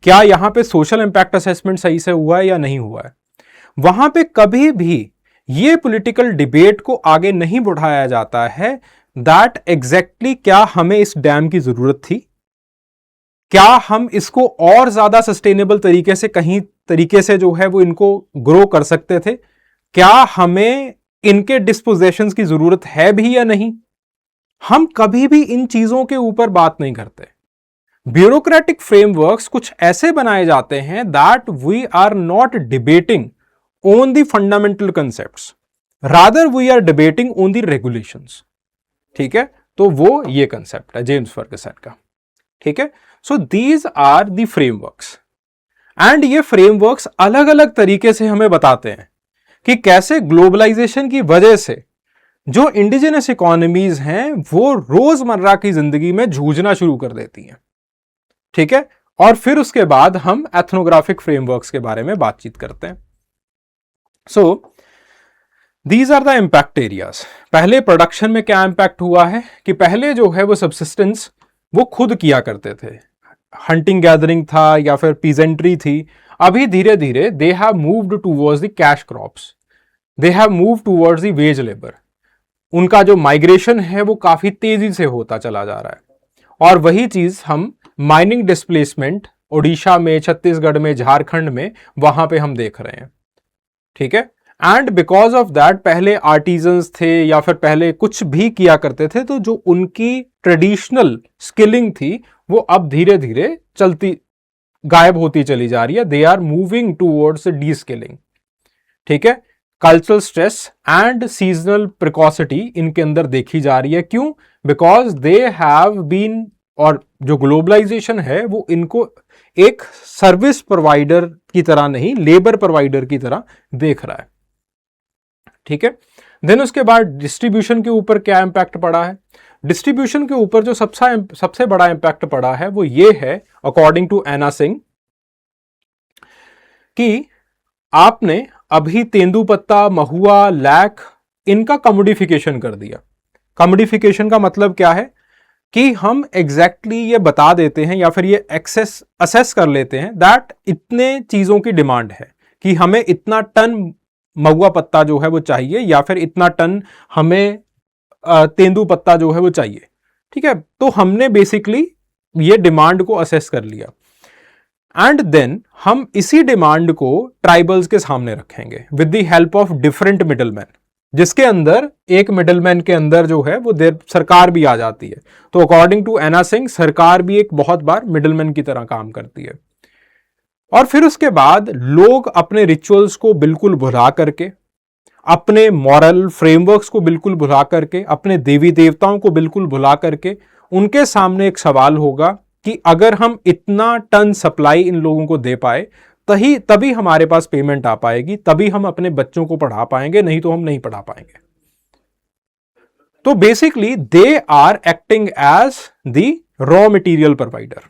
क्या यहां पे सोशल इंपैक्ट असेसमेंट सही से हुआ है या नहीं हुआ है। वहां पे कभी भी ये पॉलिटिकल डिबेट को आगे नहीं बढ़ाया जाता है दैट एग्जैक्टली क्या हमें इस डैम की जरूरत थी, क्या हम इसको और ज्यादा सस्टेनेबल तरीके से, कहीं तरीके से जो है वो इनको ग्रो कर सकते थे, क्या हमें इनके डिस्पोजेशंस की जरूरत है भी या नहीं। हम कभी भी इन चीजों के ऊपर बात नहीं करते। ब्यूरोक्रेटिक फ्रेमवर्क्स कुछ ऐसे बनाए जाते हैं that we are not debating on the fundamental concepts, rather we are debating on the regulations. ठीक है, तो वो ये कंसेप्ट है जेम्स फर्गसन का। ठीक है, so these are the frameworks and ये फ्रेमवर्क्स अलग अलग तरीके से हमें बताते हैं कि कैसे ग्लोबलाइजेशन की वजह से जो इंडिजिनस इकोनॉमीज हैं वो रोजमर्रा की जिंदगी में जूझना शुरू कर देती हैं। ठीक है, और फिर उसके बाद हम एथनोग्राफिक फ्रेमवर्क्स के बारे में बातचीत करते हैं। So these are the impact areas. पहले प्रोडक्शन में क्या इंपैक्ट हुआ है कि पहले जो है वो सब्सिस्टेंस वो खुद किया करते थे, हंटिंग गैदरिंग था या फिर पीजेंट्री थी। अभी धीरे धीरे they have moved towards the cash crops, they have moved towards the ways labour. उनका जो माइग्रेशन है वो काफी तेजी से होता चला जा रहा है। और वही चीज हम माइनिंग डिस्प्लेसमेंट ओडिशा में, छत्तीसगढ़ में, झारखंड में, वहां पे हम देख रहे हैं। ठीक है, एंड बिकॉज ऑफ दैट पहले आर्टिजन्स थे या फिर पहले कुछ भी किया करते थे, तो जो उनकी ट्रेडिशनल स्किलिंग थी वो अब धीरे धीरे चलती गायब होती चली जा रही है। They are moving towards deskilling. ठीक है, cultural stress and seasonal precocity इनके अंदर देखी जा रही है। क्यों? बिकॉज दे हैव बीन और जो ग्लोबलाइजेशन है वो इनको एक सर्विस प्रोवाइडर की तरह नहीं, लेबर प्रोवाइडर की तरह देख रहा है। ठीक है, देन उसके बाद डिस्ट्रीब्यूशन के ऊपर क्या इंपैक्ट पड़ा है? डिस्ट्रीब्यूशन के ऊपर जो सबसे बड़ा इंपैक्ट पड़ा है वो ये है, अकॉर्डिंग टू एना सिंह, कि आपने अभी तेंदुपत्ता, महुआ, लैक, इनका कमोडिफिकेशन कर दिया। कमोडिफिकेशन का मतलब क्या है कि हम एग्जैक्टली ये बता देते हैं या फिर ये असेस कर लेते हैं दैट इतने चीजों की डिमांड है कि हमें इतना टन महुआ पत्ता जो है वो चाहिए या फिर इतना टन हमें तेंदुपत्ता जो है वो चाहिए। ठीक है, तो हमने बेसिकली ये डिमांड को असेस कर लिया एंड देन हम इसी डिमांड को ट्राइबल्स के सामने रखेंगे with the help of different middleman, जिसके अंदर एक मिडलमैन के अंदर जो है वो सरकार भी आ जाती है। तो अकॉर्डिंग टू एना सिंह सरकार भी एक बहुत बार मिडलमैन की तरह काम करती है। और फिर उसके बाद लोग अपने रिचुअल्स को बिल्कुल भुला करके, अपने मॉरल फ्रेमवर्क्स को बिल्कुल भुला करके, अपने देवी देवताओं को बिल्कुल भुला करके उनके सामने एक सवाल होगा कि अगर हम इतना टन सप्लाई इन लोगों को दे पाए तभी हमारे पास पेमेंट आ पाएगी, तभी हम अपने बच्चों को पढ़ा पाएंगे, नहीं तो हम नहीं पढ़ा पाएंगे। तो basically they are acting as the raw material provider.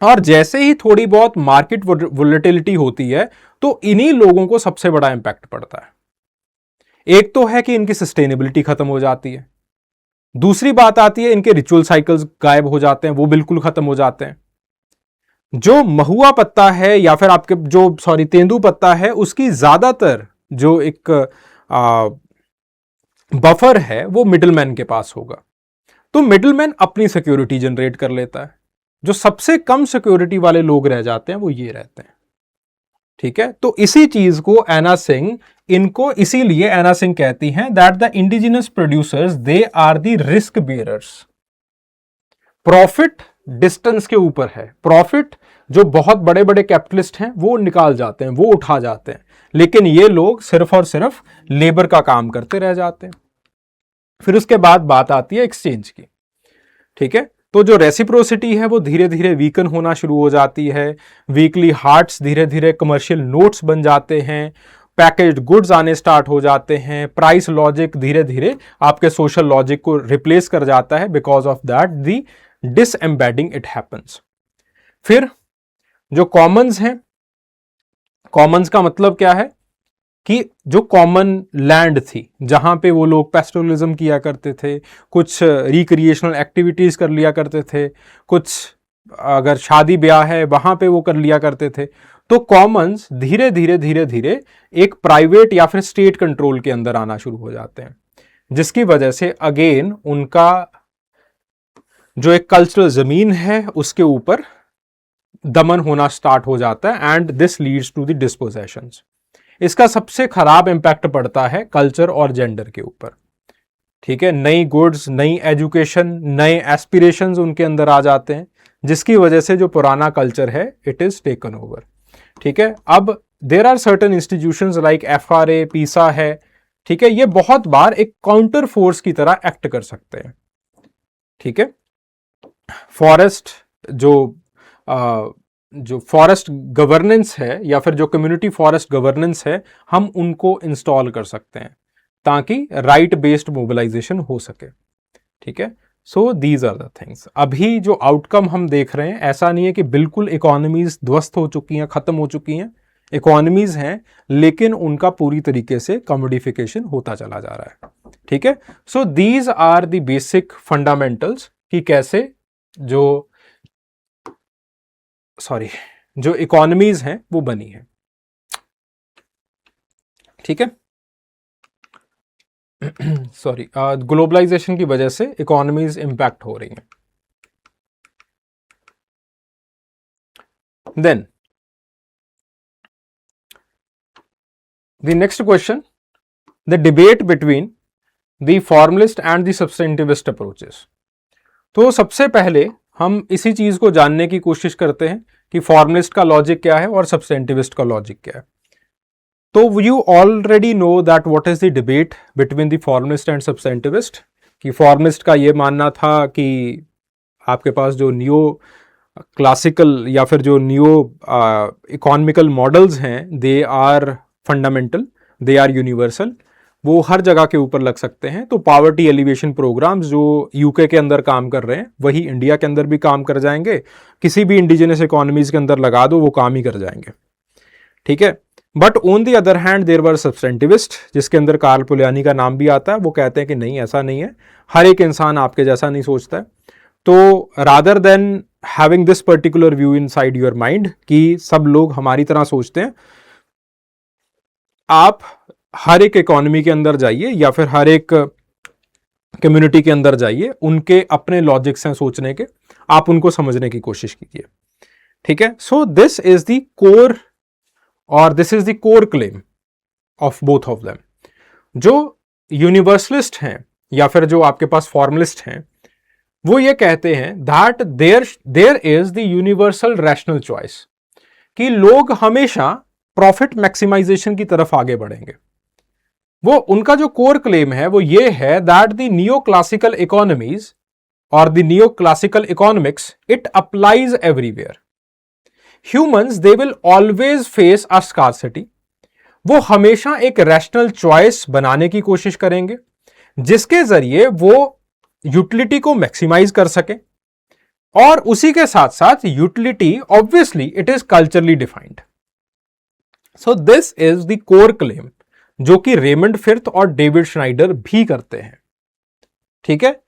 और जैसे ही थोड़ी बहुत मार्केट वोलेटिलिटी होती है तो इन्हीं लोगों को सबसे बड़ा इंपैक्ट पड़ता है। एक तो है कि इनकी सस्टेनेबिलिटी खत्म हो जाती है, दूसरी बात आती है इनके रिचुअल साइकिल्स गायब हो जाते हैं, वो बिल्कुल खत्म हो जाते हैं। जो महुआ पत्ता है या फिर आपके जो तेंदु पत्ता है, उसकी ज्यादातर जो एक बफर है वो मिडलमैन के पास होगा। तो मिडलमैन अपनी सिक्योरिटी जनरेट कर लेता है। जो सबसे कम सिक्योरिटी वाले लोग रह जाते हैं वो ये रहते हैं। ठीक है, तो इसी चीज को एना सिंह इसीलिए एना सिंह कहती हैं that the indigenous producers they are the risk bearers. Profit distance के ऊपर है, प्रॉफिट जो बहुत बड़े बड़े कैपिटलिस्ट हैं वो निकाल जाते हैं, वो उठा जाते हैं, लेकिन ये लोग सिर्फ और सिर्फ लेबर का काम करते रह जाते हैं। फिर उसके बाद बात आती है एक्सचेंज की। ठीक है, तो जो रेसिप्रोसिटी है वो धीरे धीरे वीकन होना शुरू हो जाती है। वीकली हार्ट्स धीरे धीरे कमर्शियल नोट्स बन जाते हैं, पैकेज्ड गुड्स आने स्टार्ट हो जाते हैं, प्राइस लॉजिक धीरे धीरे आपके सोशल लॉजिक को रिप्लेस कर जाता है, because of that the disembedding it happens. फिर जो कॉमन्स हैं, कॉमन्स का मतलब क्या है कि जो कॉमन लैंड थी जहां पे वो लोग पेस्टोरलिज्म किया करते थे, कुछ रिक्रिएशनल एक्टिविटीज कर लिया करते थे, कुछ अगर शादी ब्याह है वहां पे वो कर लिया करते थे। तो कॉमन्स धीरे धीरे एक प्राइवेट या फिर स्टेट कंट्रोल के अंदर आना शुरू हो जाते हैं, जिसकी वजह से अगेन उनका जो एक कल्चरल जमीन है उसके ऊपर दमन होना स्टार्ट हो जाता है and this leads to the dispossessions. इसका सबसे खराब इंपैक्ट पड़ता है कल्चर और जेंडर के ऊपर। ठीक है, नई गुड्स, नई एजुकेशन, नए एस्पिरेशंस उनके अंदर आ जाते हैं, जिसकी वजह से जो पुराना कल्चर है इट इज टेकन ओवर। ठीक है, अब there are certain institutions like FRA, PESA है। ठीक है, ये बहुत बार एक काउंटर फोर्स की तरह एक्ट कर सकते हैं। ठीक है, फॉरेस्ट जो फॉरेस्ट गवर्नेंस है या फिर जो कम्युनिटी फॉरेस्ट गवर्नेंस है, हम उनको इंस्टॉल कर सकते हैं ताकि राइट बेस्ड मोबिलाइजेशन हो सके। ठीक है, so these are the things. अभी जो आउटकम हम देख रहे हैं, ऐसा नहीं है कि बिल्कुल इकोनॉमीज ध्वस्त हो चुकी हैं, खत्म हो चुकी हैं। इकोनॉमीज हैं, लेकिन उनका पूरी तरीके से कमोडिफिकेशन होता चला जा रहा है। ठीक है, so these are the basic fundamentals कि कैसे जो इकोनॉमीज हैं वो बनी है। ठीक है, सॉरी, ग्लोबलाइजेशन की वजह से इकोनॉमीज इंपैक्ट हो रही हैं। Then the next question, the debate between the formalist and the substantivist approaches. तो सबसे पहले हम इसी चीज को जानने की कोशिश करते हैं कि फॉर्मलिस्ट का लॉजिक क्या है और सब्सटेंटिविस्ट का लॉजिक क्या है। तो you already know that what is the debate between the formalist and substantivist. कि फॉर्मलिस्ट का ये मानना था कि आपके पास जो नियो क्लासिकल या फिर जो नियो इकोनॉमिकल मॉडल्स हैं, they are fundamental, they are universal, वो हर जगह के ऊपर लग सकते हैं। तो पॉवर्टी एलिवेशन प्रोग्राम्स जो यूके के अंदर काम कर रहे हैं वही इंडिया के अंदर भी काम कर जाएंगे, किसी भी इंडिजिनस इकोनॉमीज के अंदर लगा दो वो काम ही कर जाएंगे, ठीक है। But on the other hand there were substantivist, जिसके अंदर कार्ल पोलैनी का नाम भी आता है। वो कहते हैं कि नहीं, ऐसा नहीं है, हर एक इंसान आपके जैसा नहीं सोचता है। तो rather than having this particular view inside your mind कि सब लोग हमारी तरह सोचते हैं, आप हर एक इकोनॉमी के अंदर जाइए या फिर हर एक कम्युनिटी के अंदर जाइए, उनके अपने लॉजिक्स हैं सोचने के, आप उनको समझने की कोशिश कीजिए, ठीक है। So this is the core और this is the core claim of both of them. जो यूनिवर्सलिस्ट हैं या फिर जो आपके पास फॉर्मलिस्ट हैं, वो ये कहते हैं that there is the universal rational choice, कि लोग हमेशा प्रॉफिट मैक्सिमाइजेशन की तरफ आगे बढ़ेंगे। वो उनका जो कोर क्लेम है वो ये है that the neo classical economies और the neo classical economics it applies everywhere. Humans they will always face a scarcity. वो हमेशा एक रैशनल चॉइस बनाने की कोशिश करेंगे जिसके जरिए वो यूटिलिटी को मैक्सिमाइज कर सके, और उसी के साथ साथ utility obviously it is culturally defined. So this is the core claim जो कि रेमंड फिर्थ और डेविड श्नाइडर भी करते हैं, ठीक है।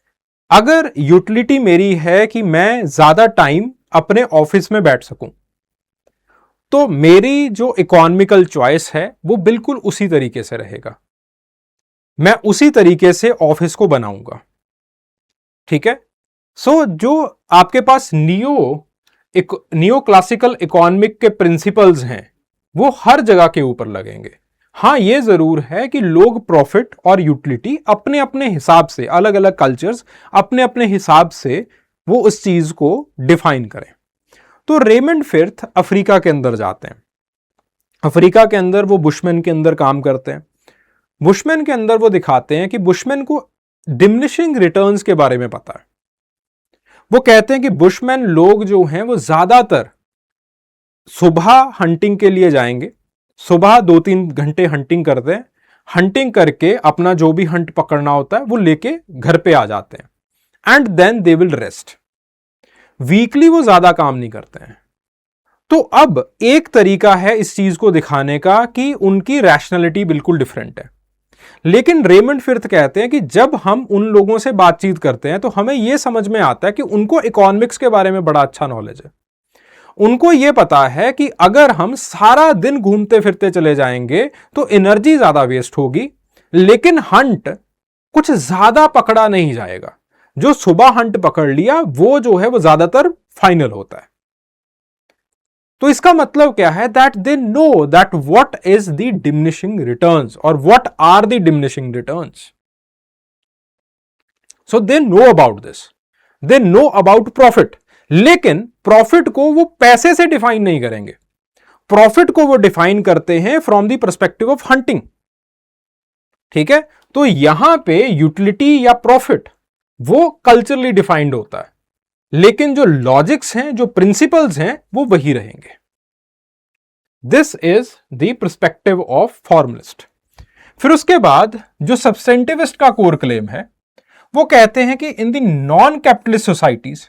अगर यूटिलिटी मेरी है कि मैं ज्यादा टाइम अपने ऑफिस में बैठ सकूं, तो मेरी जो इकोनॉमिकल चॉइस है वो बिल्कुल उसी तरीके से रहेगा, मैं उसी तरीके से ऑफिस को बनाऊंगा, ठीक है। सो जो आपके पास नियो क्लासिकल इकोनॉमिक के प्रिंसिपल्स हैं वो हर जगह के ऊपर लगेंगे। हां, ये जरूर है कि लोग प्रॉफिट और यूटिलिटी अपने अपने हिसाब से, अलग अलग कल्चर्स अपने अपने हिसाब से वो उस चीज को डिफाइन करें। तो रेमंड फिर्थ अफ्रीका के अंदर जाते हैं, अफ्रीका के अंदर वो बुशमैन के अंदर काम करते हैं। बुशमैन के अंदर वो दिखाते हैं कि बुशमैन को डिमिनिशिंग रिटर्न्स के बारे में पता है। वो कहते हैं कि बुशमैन लोग जो हैं वो ज्यादातर सुबह हंटिंग के लिए जाएंगे, सुबह 2-3 घंटे हंटिंग करते हैं, हंटिंग करके अपना जो भी हंट पकड़ना होता है वो लेके घर पे आ जाते हैं, and then they will rest. Weekly वो ज्यादा काम नहीं करते हैं। तो अब एक तरीका है इस चीज को दिखाने का कि उनकी रैशनैलिटी बिल्कुल डिफरेंट है। लेकिन रेमंड फिर्थ कहते हैं कि जब हम उन लोगों से बातचीत करते हैं तो हमें यह समझ में आता है कि उनको इकोनॉमिक्स के बारे में बड़ा अच्छा नॉलेज है। उनको यह पता है कि अगर हम सारा दिन घूमते फिरते चले जाएंगे तो एनर्जी ज्यादा वेस्ट होगी, लेकिन हंट कुछ ज्यादा पकड़ा नहीं जाएगा। जो सुबह हंट पकड़ लिया वो जो है वो ज्यादातर फाइनल होता है। तो इसका मतलब क्या है? That they know that what is the diminishing returns और what are the diminishing returns. So they know about this, they know about profit, लेकिन प्रॉफिट को वो पैसे से डिफाइन नहीं करेंगे। प्रॉफिट को वो डिफाइन करते हैं from the perspective of hunting, ठीक है। तो यहां पे यूटिलिटी या प्रॉफिट वो कल्चरली डिफाइंड होता है, लेकिन जो लॉजिक्स हैं, जो प्रिंसिपल्स हैं, वो वही रहेंगे। This is the perspective of formalist. फिर उसके बाद जो सब्सटेंटिविस्ट का कोर क्लेम है वो कहते हैं कि in the non capitalist societies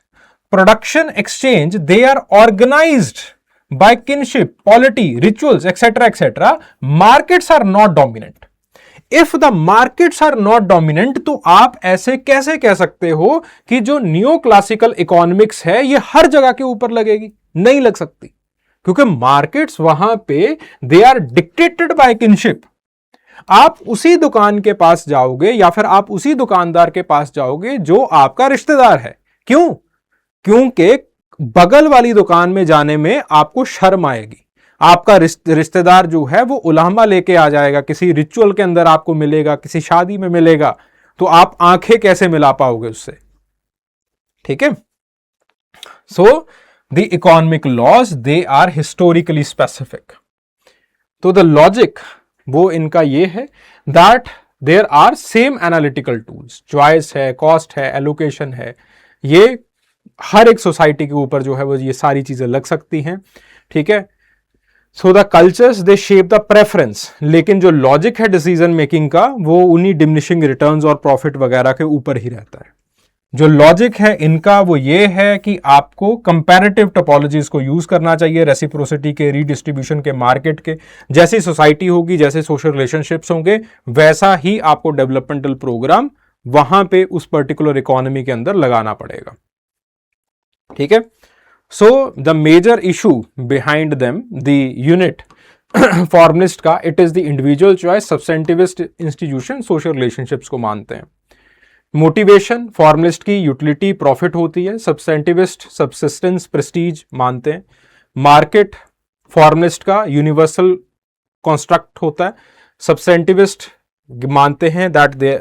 production exchange they are organised by kinship, polity, rituals etcetera etcetera. Markets are not dominant. If the markets are not dominant, तो आप ऐसे कैसे कह सकते हो कि जो न्यू क्लासिकल इकोनॉमिक्स है ये हर जगह के ऊपर लगेगी? नहीं लग सकती, क्योंकि मार्केट्स वहां पे they are dictated by kinship. आप उसी दुकान के पास जाओगे या फिर आप उसी दुकानदार के पास जाओगे जो आपका रिश्तेदार है। क्यों? क्योंकि बगल वाली दुकान में जाने में आपको शर्म आएगी। आपका रिश्तेदार जो है वो उलामा लेके आ जाएगा, किसी रिचुअल के अंदर आपको मिलेगा, किसी शादी में मिलेगा, तो आप आंखें कैसे मिला पाओगे उससे? ठीक है। So the economic laws they are historically specific. तो द लॉजिक वो इनका ये है that there are same analytical tools, choice है, कॉस्ट है, एलोकेशन है, ये हर एक सोसाइटी के ऊपर जो है वो ये सारी चीजें लग सकती हैं, ठीक है। So the cultures they shape the preference, लेकिन जो लॉजिक है डिसीजन मेकिंग का वो उन्हीं डिमिनिशिंग रिटर्न्स और प्रॉफिट वगैरह के ऊपर ही रहता है। जो लॉजिक है इनका वो ये है कि आपको कंपैरेटिव टोपोलॉजीज को यूज करना चाहिए, रेसिप्रोसिटी के, रीडिस्ट्रीब्यूशन के, मार्केट के। जैसी सोसाइटी होगी, जैसे सोशल रिलेशनशिप्स होंगे, वैसा ही आपको डेवलपमेंटल प्रोग्राम वहां पे उस पर्टिकुलर इकोनॉमी के अंदर लगाना पड़ेगा, ठीक है। So the major issue behind them the unit formalist का, it is the individual choice, substantivist institution social relationships को मानते हैं। मोटिवेशन फॉर्मलिस्ट की यूटिलिटी प्रॉफिट होती है, सब्सटेंटिविस्ट सबसिस्टेंस प्रेस्टीज मानते हैं। मार्केट फॉर्मलिस्ट का यूनिवर्सल कॉन्स्ट्रक्ट होता है, सब्सटेंटिविस्ट मानते हैं that they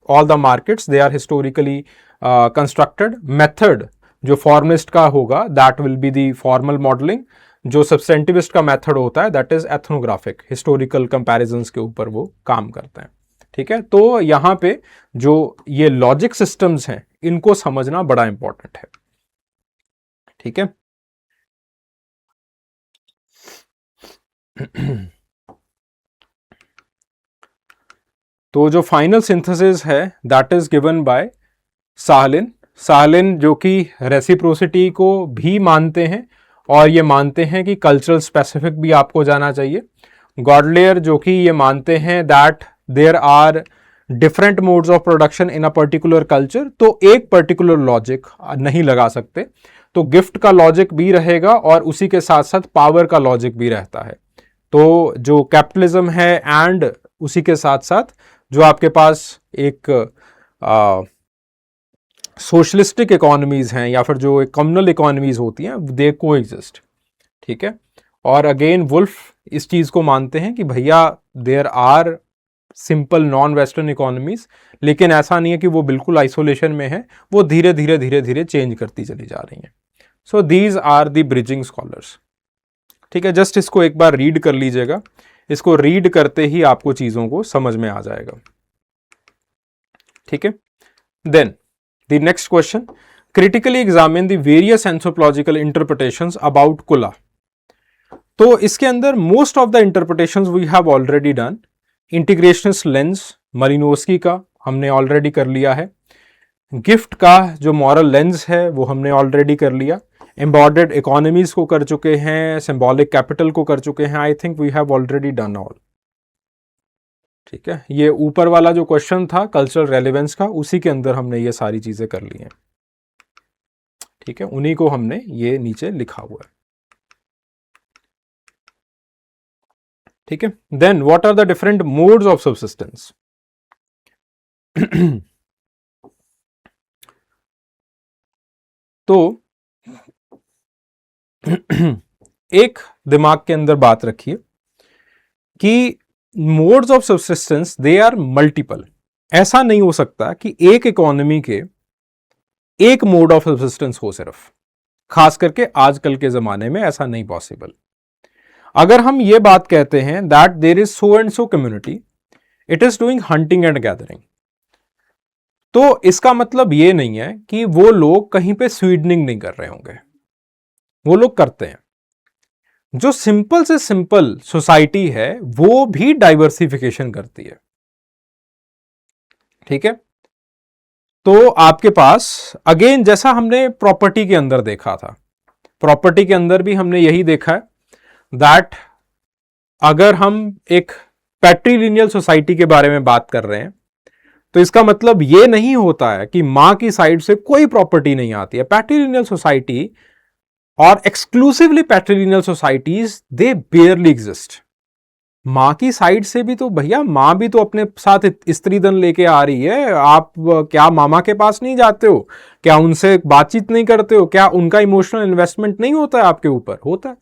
all the markets they are historically constructed. Method जो फॉर्मलिस्ट का होगा that will be the formal modelling, जो सब्सटेंटिविस्ट का मेथड होता है that is ethnographic, historical comparisons के ऊपर वो काम करते हैं, ठीक है। तो यहां पे जो ये लॉजिक सिस्टम्स हैं इनको समझना बड़ा इंपॉर्टेंट है, ठीक है। तो जो फाइनल सिंथेसिस है दैट इज गिवन बाय साहलिन जो कि रेसिप्रोसिटी को भी मानते हैं और ये मानते हैं कि कल्चरल स्पेसिफिक भी आपको जाना चाहिए। गॉडलेयर जो कि ये मानते हैं that there are different modes of production in a particular culture, तो एक पर्टिकुलर लॉजिक नहीं लगा सकते, तो गिफ्ट का लॉजिक भी रहेगा और उसी के साथ साथ पावर का लॉजिक भी रहता है। तो जो कैपिटलिज्म है एंड उसी के साथ साथ जो आपके पास एक सोशलिस्टिक इकोनॉमीज हैं या फिर जो कम्युनल इकोनॉमीज होती हैं, दे को एग्जिस्ट, ठीक है। और अगेन वुल्फ इस चीज को मानते हैं कि भैया there are simple non western economies, लेकिन ऐसा नहीं है कि वो बिल्कुल आइसोलेशन में है, वो धीरे धीरे चेंज करती चली जा रही हैं। So these are the bridging scholars, ठीक है। जस्ट इसको एक बार रीड कर लीजिएगा, इसको रीड करते ही आपको चीजों को समझ में आ जाएगा, ठीक है। Then the next question, critically examine the various anthropological interpretations about Kula. तो इसके अंदर most of the interpretations we have already done. Integrationist lens Malinowski का हमने ऑलरेडी कर लिया है। गिफ्ट का जो मॉरल लेंस है वो हमने ऑलरेडी कर लिया। एम्बॉर्डेड इकोनॉमीज को कर चुके हैं, सिंबॉलिक कैपिटल को कर चुके हैं। I think we have already done all, ठीक है। ये ऊपर वाला जो क्वेश्चन था कल्चरल रेलेवेंस का, उसी के अंदर हमने ये सारी चीजें कर ली हैं, ठीक है। उन्हीं को हमने ये नीचे लिखा हुआ है, ठीक है। Then what are the different modes of subsistence. तो एक दिमाग के अंदर बात रखिए कि modes of subsistence they are multiple. ऐसा नहीं हो सकता कि एक इकोनॉमी के एक मोड ऑफ सब्सिस्टेंस हो सिर्फ, खास करके आजकल के जमाने में ऐसा नहीं पॉसिबल। अगर हम ये बात कहते हैं that there is so and so community, it is doing hunting and gathering, तो इसका मतलब ये नहीं है कि वो लोग कहीं पे स्वीडनिंग नहीं कर रहे होंगे, वो लोग करते हैं। जो सिंपल से सिंपल सोसाइटी है वो भी डाइवर्सिफिकेशन करती है, ठीक है। तो आपके पास अगेन जैसा हमने प्रॉपर्टी के अंदर देखा था, प्रॉपर्टी के अंदर भी हमने यही देखा है दैट अगर हम एक पैट्रीलिनियल सोसाइटी के बारे में बात कर रहे हैं तो इसका मतलब यह नहीं होता है कि मां की साइड से कोई प्रॉपर्टी नहीं आती है। पैट्रीलिनियल सोसाइटी और एक्सक्लूसिवली पैट्रीलिनियल सोसाइटीज दे बेयरली एग्जिस्ट। मां की साइड से भी तो भैया, मां भी तो अपने साथ स्त्री धन लेके आ रही है। आप क्या मामा के पास नहीं जाते हो? क्या उनसे बातचीत नहीं करते हो? क्या उनका इमोशनल इन्वेस्टमेंट नहीं होता है आपके ऊपर? होता है।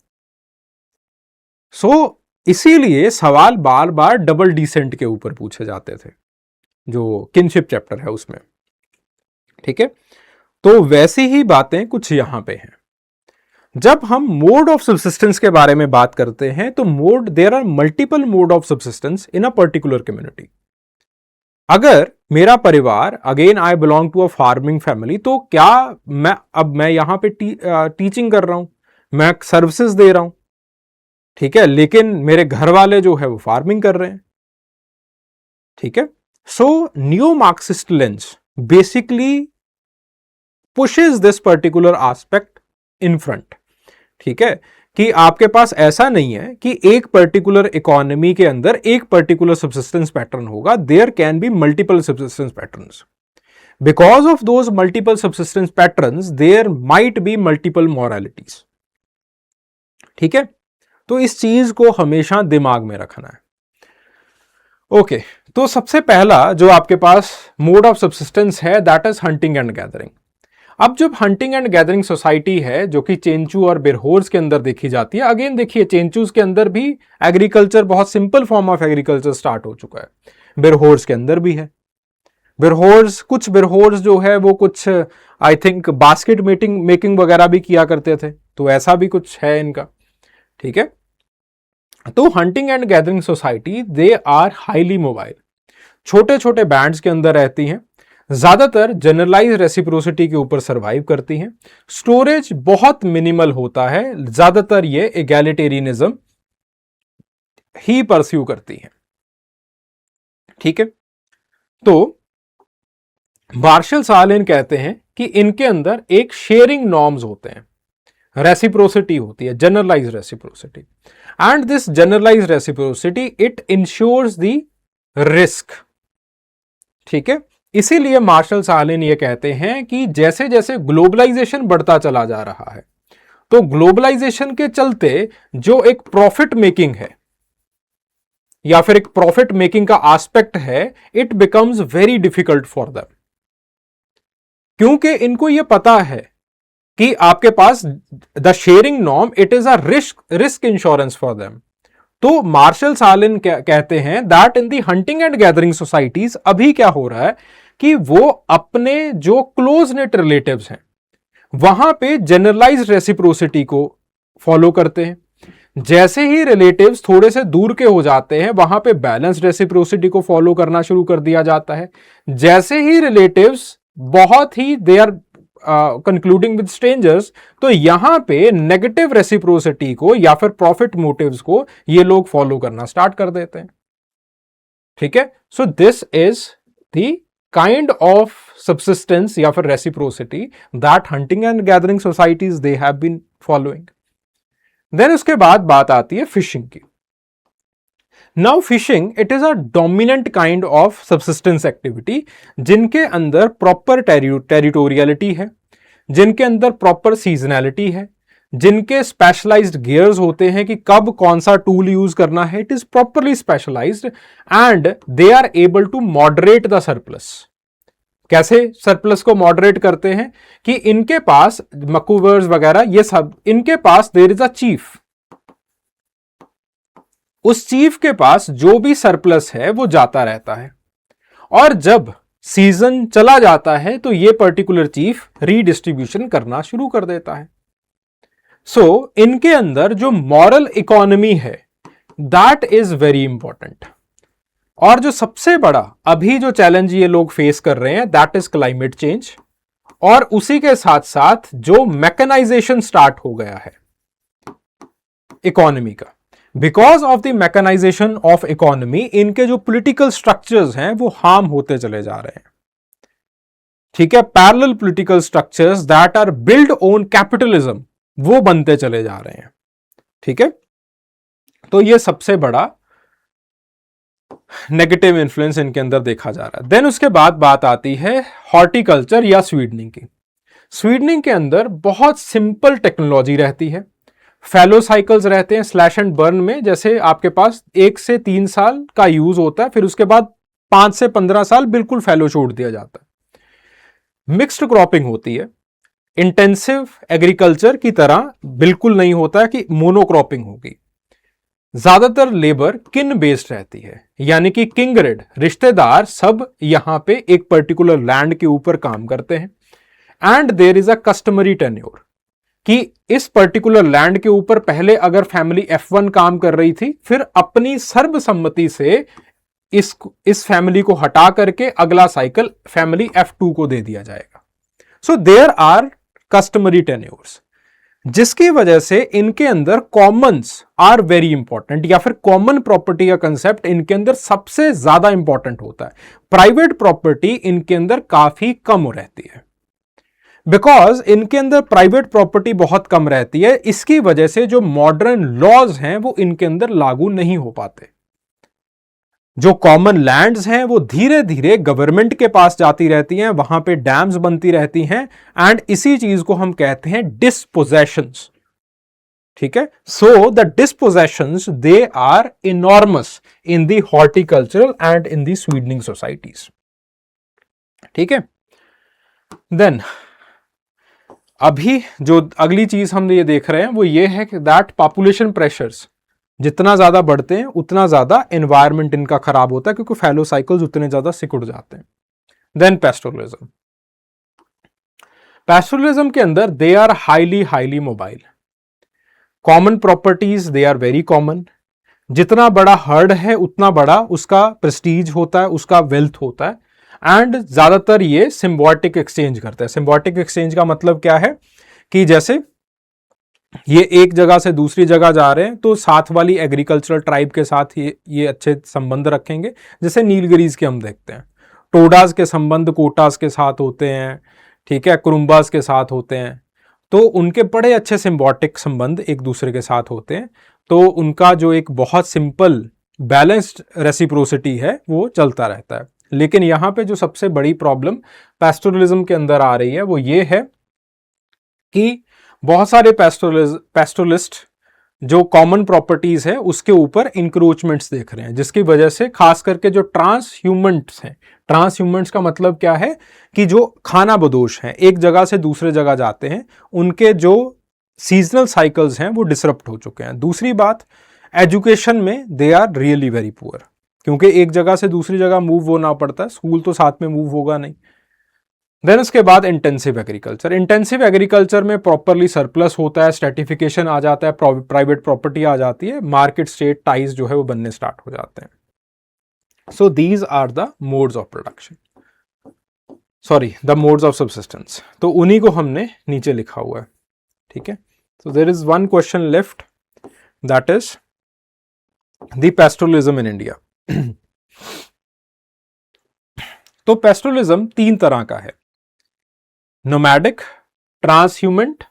सो इसीलिए सवाल बार बार डबल डिसेंट के ऊपर पूछे जाते थे, जो किनशिप चैप्टर है उसमें, ठीक है। तो वैसी ही बातें कुछ यहां पे हैं। जब हम मोड ऑफ सब्सिस्टेंस के बारे में बात करते हैं तो mode, there are multiple mode of subsistence in a particular community. अगर मेरा परिवार, again I belong to a farming family, तो क्या मैं यहां पे टीचिंग कर रहा हूं, मैं सर्विसेज दे रहा हूं, ठीक है, लेकिन मेरे घर वाले जो है वो फार्मिंग कर रहे हैं, ठीक है। So new Marxist lens basically pushes this particular aspect in front, ठीक है, कि आपके पास ऐसा नहीं है कि एक पर्टिकुलर इकोनॉमी के अंदर एक पर्टिकुलर सब्सिस्टेंस पैटर्न होगा, there can be multiple subsistence patterns. Because of those multiple subsistence patterns there might be multiple moralities, ठीक है। तो इस चीज को हमेशा दिमाग में रखना है। ओके, तो सबसे पहला जो आपके पास मोड ऑफ सब्सिस्टेंस है that is hunting and gathering. अब जब हंटिंग एंड गैदरिंग सोसाइटी है जो कि चेंचू और बिरहोर्स के अंदर देखी जाती है, अगेन देखिए चेंचूज के अंदर भी एग्रीकल्चर, बहुत simple form of agriculture start हो चुका है, बिरहोर्स के अंदर भी है। कुछ बिरहोर्स जो है वो कुछ आई थिंक बास्केट मेकिंग वगैरह भी किया करते थे, तो ऐसा भी कुछ है इनका, ठीक है। तो hunting and gathering society they are highly mobile, छोटे छोटे बैंड्स के अंदर रहती हैं, ज्यादातर जनरलाइज रेसिप्रोसिटी के ऊपर सरवाइव करती हैं, स्टोरेज बहुत मिनिमल होता है, ज्यादातर ये एगैलिटेरियनिज्म ही परस्यू करती हैं, ठीक है। तो मार्शल सालेन कहते हैं कि इनके अंदर एक शेयरिंग नॉर्म्स होते हैं, रेसिप्रोसिटी होती है, generalise reciprocity, and this generalise reciprocity it insures the risk, ठीक है। इसीलिए मार्शल सालेन ये कहते हैं कि जैसे जैसे ग्लोबलाइजेशन बढ़ता चला जा रहा है, तो ग्लोबलाइजेशन के चलते जो एक प्रॉफिट मेकिंग है या फिर एक प्रॉफिट मेकिंग का एस्पेक्ट है, it becomes very difficult for them, क्योंकि इनको यह पता है कि आपके पास the sharing norm it is a risk insurance for them. तो मार्शल सालेन कहते हैं that in the hunting and gathering societies अभी क्या हो रहा है कि वो अपने जो क्लोज नेट रिलेटिव्स हैं वहां पे जनरलाइज रेसिप्रोसिटी को फॉलो करते हैं, जैसे ही रिलेटिव्स थोड़े से दूर के हो जाते हैं वहां पे बैलेंस रेसिप्रोसिटी को फॉलो करना शुरू कर दिया जाता है, जैसे ही रिलेटिव्स बहुत ही they are concluding with strangers, तो यहां पे नेगेटिव रेसिप्रोसिटी को या फिर प्रॉफिट मोटिव्स को ये लोग फॉलो करना स्टार्ट कर देते हैं, ठीक है। So this is the kind of subsistence या फिर reciprocity that hunting and gathering societies they have been following. Then उसके बाद बात आती है फिशिंग की। Now fishing it is a dominant kind of subsistence activity, जिनके अंदर प्रॉपर टेरिटोरियलिटी है, जिनके अंदर प्रॉपर सीजनैलिटी है, जिनके स्पेशलाइज्ड गियर्स होते हैं कि कब कौन सा टूल यूज करना है, it is properly specialised and they are able to moderate the surplus. कैसे सरप्लस को मॉडरेट करते हैं कि इनके पास मकूवर्स वगैरह ये सब, इनके पास देयर इज अ चीफ, उस चीफ के पास जो भी सरप्लस है वो जाता रहता है, और जब सीजन चला जाता है तो ये पर्टिकुलर चीफ रीडिस्ट्रीब्यूशन करना शुरू कर देता है। सो इनके अंदर जो मॉरल इकोनॉमी है दैट इज वेरी इंपॉर्टेंट। और जो सबसे बड़ा अभी जो चैलेंज ये लोग फेस कर रहे हैं दैट इज क्लाइमेट चेंज, और उसी के साथ साथ जो मैकेनाइजेशन स्टार्ट हो गया है इकोनॉमी का, because of the mechanisation of economy इनके जो पॉलिटिकल स्ट्रक्चर्स हैं वो हार्म होते चले जा रहे हैं, ठीक है। Parallel political structures that are build on capitalism वो बनते चले जा रहे हैं, ठीक है। तो ये सबसे बड़ा नेगेटिव इन्फ्लुएंस इनके अंदर देखा जा रहा है। देन उसके बाद बात आती है हॉर्टिकल्चर या स्वीडनिंग की। स्वीडनिंग के अंदर बहुत सिंपल टेक्नोलॉजी रहती है, फैलो साइकिल्स रहते हैं स्लैश एंड बर्न में, जैसे आपके पास 1 से 3 साल का यूज होता है, फिर उसके बाद 5 से 15 साल बिल्कुल फैलो छोड़ दिया जाता है। मिक्स्ड क्रॉपिंग होती है, इंटेंसिव एग्रीकल्चर की तरह बिल्कुल नहीं होता है कि मोनोक्रॉपिंग होगी। ज्यादातर लेबर किन बेस्ड रहती है, यानी कि किंगरेड रिश्तेदार सब यहां पे एक पर्टिकुलर लैंड के ऊपर काम करते हैं, and there is a customary tenure कि इस पर्टिकुलर लैंड के ऊपर पहले अगर फैमिली F1 काम कर रही थी, फिर अपनी सर्वसम्मति से इस फैमिली को हटा करके अगला साइकिल फैमिली F2 को दे दिया जाएगा। So there are customary tenures, जिसकी वजह से इनके अंदर कॉमन्स आर वेरी इंपॉर्टेंट, या फिर कॉमन प्रॉपर्टी का कंसेप्ट इनके अंदर सबसे ज्यादा इंपॉर्टेंट होता है। प्राइवेट प्रॉपर्टी इनके अंदर काफी कम रहती है, बिकॉज इनके अंदर प्राइवेट प्रॉपर्टी बहुत कम रहती है। इसकी वजह से जो मॉडर्न लॉज हैं वो इनके अंदर लागू नहीं हो पाते। जो कॉमन लैंड्स हैं वो धीरे धीरे गवर्नमेंट के पास जाती रहती हैं, वहां पे डैम्स बनती रहती हैं, एंड इसी चीज को हम कहते हैं डिस्पोजेशंस। ठीक है, so the dispositions they are enormous in the horticultural and in the swiddening societies. ठीक है, देन अभी जो अगली चीज हम ये देख रहे हैं वो ये है कि दैट पॉपुलेशन प्रेशर्स जितना ज्यादा बढ़ते हैं उतना ज्यादा एनवायरमेंट इनका खराब होता है, क्योंकि फैलो साइकिल्स उतने ज्यादा सिकुड़ जाते हैं। देन पैस्टोरलिज्म, पैस्टोरलिज्म के अंदर they are highly mobile, common properties they are very common. जितना बड़ा हर्ड है उतना बड़ा उसका प्रेस्टीज होता है, उसका वेल्थ होता है, एंड ज्यादातर ये सिम्बायोटिक एक्सचेंज करते हैं। सिम्बायोटिक एक्सचेंज का मतलब क्या है कि जैसे ये एक जगह से दूसरी जगह जा रहे हैं तो साथ वाली एग्रीकल्चरल ट्राइब के साथ ये अच्छे संबंध रखेंगे। जैसे नीलगिरीज के हम देखते हैं, टोडास के संबंध कोटास के साथ होते हैं, ठीक है, कुरुम्बास के साथ होते हैं, तो उनके बड़े अच्छे सिम्बायोटिक संबंध एक दूसरे के साथ होते हैं। तो उनका जो एक बहुत सिंपल बैलेंस्ड रेसिप्रोसिटी है वो चलता रहता है। लेकिन यहाँ पे जो सबसे बड़ी प्रॉब्लम पैस्टोरलिज्म के अंदर आ रही है वो ये है कि बहुत सारे पैस्टोरलिस्ट जो कॉमन प्रॉपर्टीज है उसके ऊपर इंक्रोचमेंट्स देख रहे हैं, जिसकी वजह से खास करके जो ट्रांस ह्यूमन्स हैं, ट्रांस ह्यूमन्स का मतलब क्या है कि जो खाना बदोश हैं, एक जगह से दूसरे जगह जाते हैं, उनके जो सीजनल साइकिल्स हैं वो डिसरप्ट हो चुके हैं। दूसरी बात, एजुकेशन में they are really very poor, क्योंकि एक जगह से दूसरी जगह मूव होना पड़ता है, स्कूल तो साथ में मूव होगा नहीं। देन उसके बाद इंटेंसिव एग्रीकल्चर, इंटेंसिव एग्रीकल्चर में प्रॉपरली सरप्लस होता है, स्ट्रेटिफिकेशन आ जाता है, प्राइवेट प्रॉपर्टी आ जाती है, मार्केट स्टेट टाइज जो है वो बनने स्टार्ट हो जाते हैं। So these are the modes of production, sorry the modes of subsistence. तो उन्हीं को हमने नीचे लिखा हुआ है। ठीक है, so there is one question left, that is the pastoralism in India. तो पैस्टोरलिज्म तीन तरह का है, nomadic, transhumant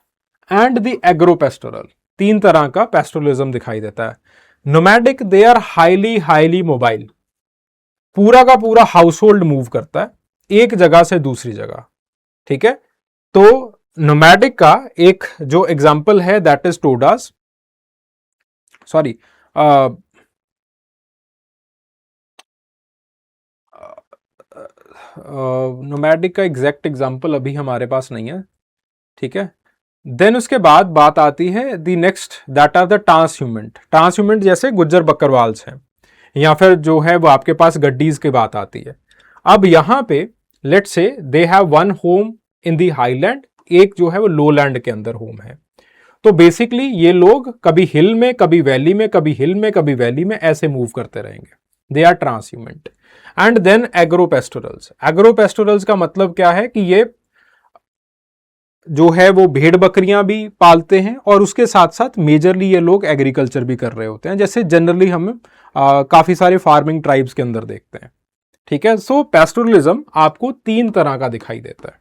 and the agropastoral. तीन तरह का पैस्टोरलिज्म दिखाई देता है। Nomadic, they are highly mobile, पूरा का पूरा हाउस होल्ड मूव करता है एक जगह से दूसरी जगह। ठीक है, तो नोमैडिक का एक जो एग्जाम्पल है that is Todas, sorry nomadic का एग्जैक्ट एग्जाम्पल अभी हमारे पास नहीं है। ठीक है, देन उसके बाद बात आती है the next, that are the transhumant. Transhumant जैसे गुज्जर बकरवाल्स हैं, या फिर जो है वो आपके पास गड्डीज की बात आती है। अब यहां पे let's say they have one home in the highland, एक जो है वो लोलैंड के अंदर होम है। तो बेसिकली ये लोग कभी हिल में, कभी वैली में, कभी हिल में, कभी वैली में, ऐसे मूव करते रहेंगे। They are transhumant. And then agropastorals, agropastorals का मतलब क्या है कि ये जो है वो भेड़ बकरियां भी पालते हैं और उसके साथ साथ मेजरली ये लोग एग्रीकल्चर भी कर रहे होते हैं, जैसे जनरली हम काफी सारे फार्मिंग ट्राइब्स के अंदर देखते हैं। ठीक है, सो पैस्टोरलिज्म आपको तीन तरह का दिखाई देता है,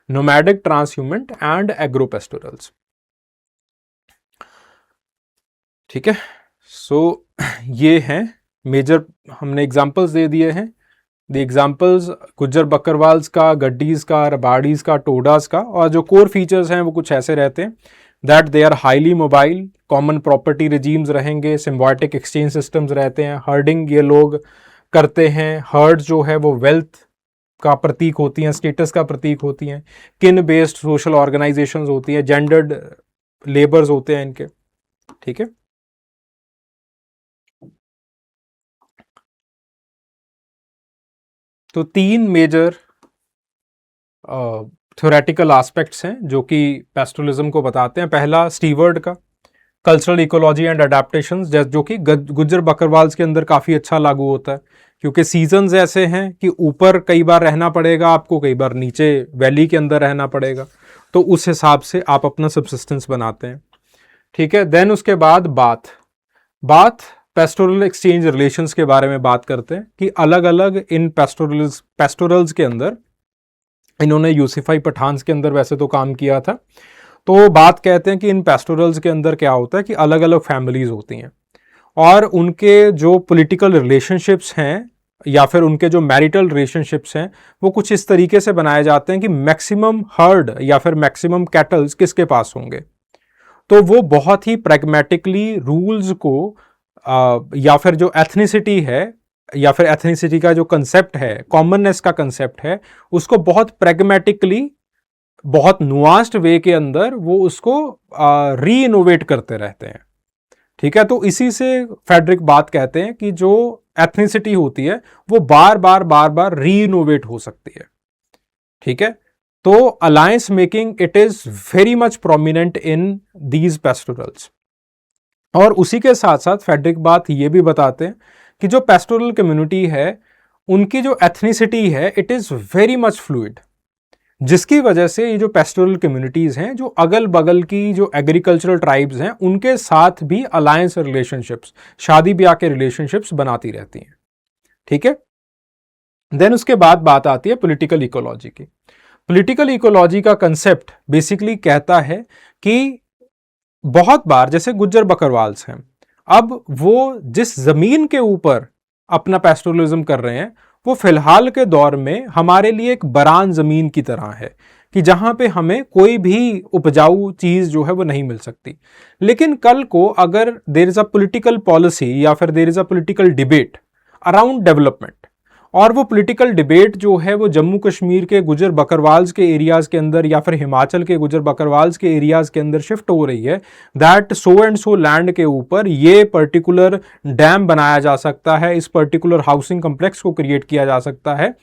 नोमैडिक, ट्रांसह्यूमेंट एंड एग्रोपेस्टोरल्स। ठीक है, सो ये हैं मेजर, हमने एग्जांपल्स दे दिए हैं। द एग्जाम्पल्स गुज्जर बकरवाल्स का, गड्डीज का, रबाड़ीज का, टोडास का, और जो कोर फीचर्स हैं वो कुछ ऐसे रहते हैं that they are highly mobile, common property regimes रहेंगे, सिम्बायोटिक एक्सचेंज सिस्टम्स रहते हैं, हर्डिंग ये लोग करते हैं, हर्ड जो है वो वेल्थ का प्रतीक होती हैं, स्टेटस का प्रतीक होती हैं, किन बेस्ड सोशल ऑर्गेनाइजेशंस होती हैं, जेंडर्ड लेबर्स होते हैं इनके। ठीक है, तो तीन मेजर थ्योरेटिकल एस्पेक्ट्स हैं जो कि पैस्टोरलिज्म को बताते हैं। पहला स्टीवर्ड का कल्चरल इकोलॉजी एंड अडेप्टेशन, जो कि गुज्जर बकरवाल्स के अंदर काफ़ी अच्छा लागू होता है, क्योंकि सीजन्स ऐसे हैं कि ऊपर कई बार रहना पड़ेगा आपको, कई बार नीचे वैली के अंदर रहना पड़ेगा, तो उस हिसाब से आप अपना सबसिस्टेंस बनाते हैं। ठीक है, देन उसके बाद बात पेस्टोरल एक्सचेंज रिलेशंस के बारे में बात करते हैं कि अलग अलग इन पेस्टोरल्स के अंदर इन्होंने यूसुफाई पठान्स के अंदर वैसे तो काम किया था। तो बात कहते हैं कि इन पेस्टोरल्स के अंदर क्या होता है कि अलग अलग फैमिलीज होती हैं और उनके जो पॉलिटिकल रिलेशनशिप्स हैं या फिर उनके जो मैरिटल रिलेशनशिप्स हैं वो कुछ इस तरीके से बनाए जाते हैं कि मैक्सिमम हर्ड या फिर मैक्सिमम कैटल्स किसके पास होंगे। तो वो बहुत ही प्रैग्मेटिकली रूल्स को या फिर जो एथनिसिटी है या फिर एथनिसिटी का जो कंसेप्ट है, कॉमननेस का कंसेप्ट है, उसको बहुत प्रैग्मेटिकली, बहुत नुआंस्ड वे के अंदर वो उसको री इनोवेट करते रहते हैं। ठीक है, तो इसी से फेडरिक बात कहते हैं कि जो एथनिसिटी होती है वो बार बार री इनोवेट हो सकती है। ठीक है, तो alliance making it is very much prominent in these pastorals. और उसी के साथ साथ फेडरिक बात ये भी बताते हैं कि जो पेस्टोरल कम्युनिटी है उनकी जो एथनिसिटी है it is very much fluid, जिसकी वजह से ये जो पेस्टोरल कम्युनिटीज हैं, जो अगल बगल की जो एग्रीकल्चरल ट्राइब्स हैं, उनके साथ भी अलायंस रिलेशनशिप्स, शादी ब्याह के रिलेशनशिप्स बनाती रहती हैं। ठीक है, देन उसके बाद बात आती है पॉलिटिकल इकोलॉजी की। पॉलिटिकल इकोलॉजी का कंसेप्ट बेसिकली कहता है कि बहुत बार जैसे गुज्जर बकरवाल्स हैं, अब वो जिस जमीन के ऊपर अपना पेस्टोरलिज्म कर रहे हैं वो फिलहाल के दौर में हमारे लिए एक बरान जमीन की तरह है कि जहां पे हमें कोई भी उपजाऊ चीज जो है वो नहीं मिल सकती। लेकिन कल को अगर there is a political policy या फिर there is a political debate around development, और वो पॉलिटिकल डिबेट जो है वो जम्मू कश्मीर के गुजर बकरवाल्स के एरियाज के अंदर या फिर हिमाचल के गुजर बकरवाल्स के एरियाज के अंदर शिफ्ट हो रही है, that so and so land के ऊपर ये पर्टिकुलर डैम बनाया जा सकता है, इस पर्टिकुलर हाउसिंग कम्प्लेक्स को क्रिएट किया जा सकता है,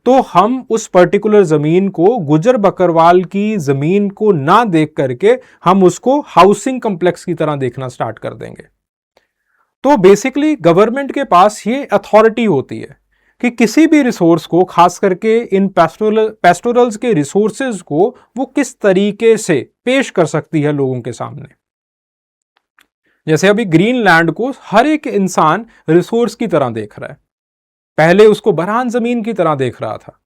तो हम उस पर्टिकुलर जमीन को गुजर बकरवाल की जमीन को ना देख करके हम उसको हाउसिंग कम्प्लेक्स की तरह देखना स्टार्ट कर देंगे। तो बेसिकली गवर्नमेंट के पास ये अथॉरिटी होती है कि किसी भी रिसोर्स को, खास करके इन पेस्टोरल्स के रिसोर्सेज को, वो किस तरीके से पेश कर सकती है लोगों के सामने। जैसे अभी ग्रीन लैंड को हर एक इंसान रिसोर्स की तरह देख रहा है, पहले उसको बरान जमीन की तरह देख रहा था,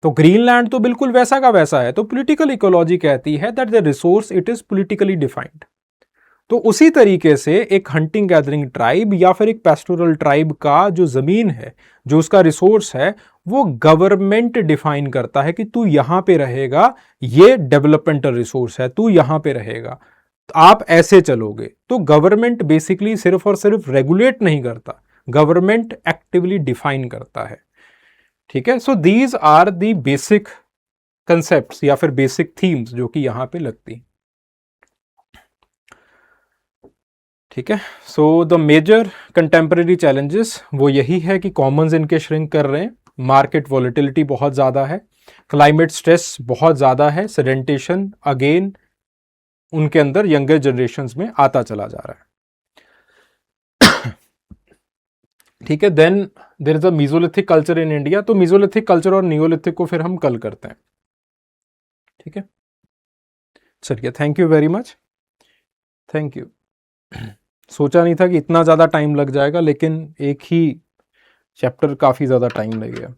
तो ग्रीन लैंड तो बिल्कुल वैसा का वैसा है। तो पॉलिटिकल इकोलॉजी कहती है that the resource it is politically defined. तो उसी तरीके से एक हंटिंग गैदरिंग ट्राइब या फिर एक पेस्टोरल ट्राइब का जो जमीन है, जो उसका रिसोर्स है, वो गवर्नमेंट डिफाइन करता है कि तू यहां पे रहेगा, ये डेवलपमेंटल रिसोर्स है, तू यहां पे रहेगा, आप ऐसे चलोगे। तो गवर्नमेंट बेसिकली सिर्फ और सिर्फ रेगुलेट नहीं करता, गवर्नमेंट एक्टिवली डिफाइन करता है। ठीक है, so these are the basic concepts या फिर बेसिक थीम्स जो कि यहां पे लगती हैं। ठीक है, so the major contemporary challenges वो यही है कि कॉमन्स इनके श्रिंक कर रहे हैं, मार्केट वॉलेटिलिटी बहुत ज़्यादा है, क्लाइमेट स्ट्रेस बहुत ज़्यादा है, सेडेंटेशन अगेन उनके अंदर यंगर जनरेशंस में आता चला जा रहा है। ठीक है, then there is a mesolithic culture in India. तो मीजोलिथिक कल्चर और नियोलिथिक को फिर हम कल करते हैं। ठीक है, चलिए, thank you very much, thank you. सोचा नहीं था कि इतना ज़्यादा टाइम लग जाएगा, लेकिन एक ही चैप्टर काफ़ी ज़्यादा टाइम लग गया।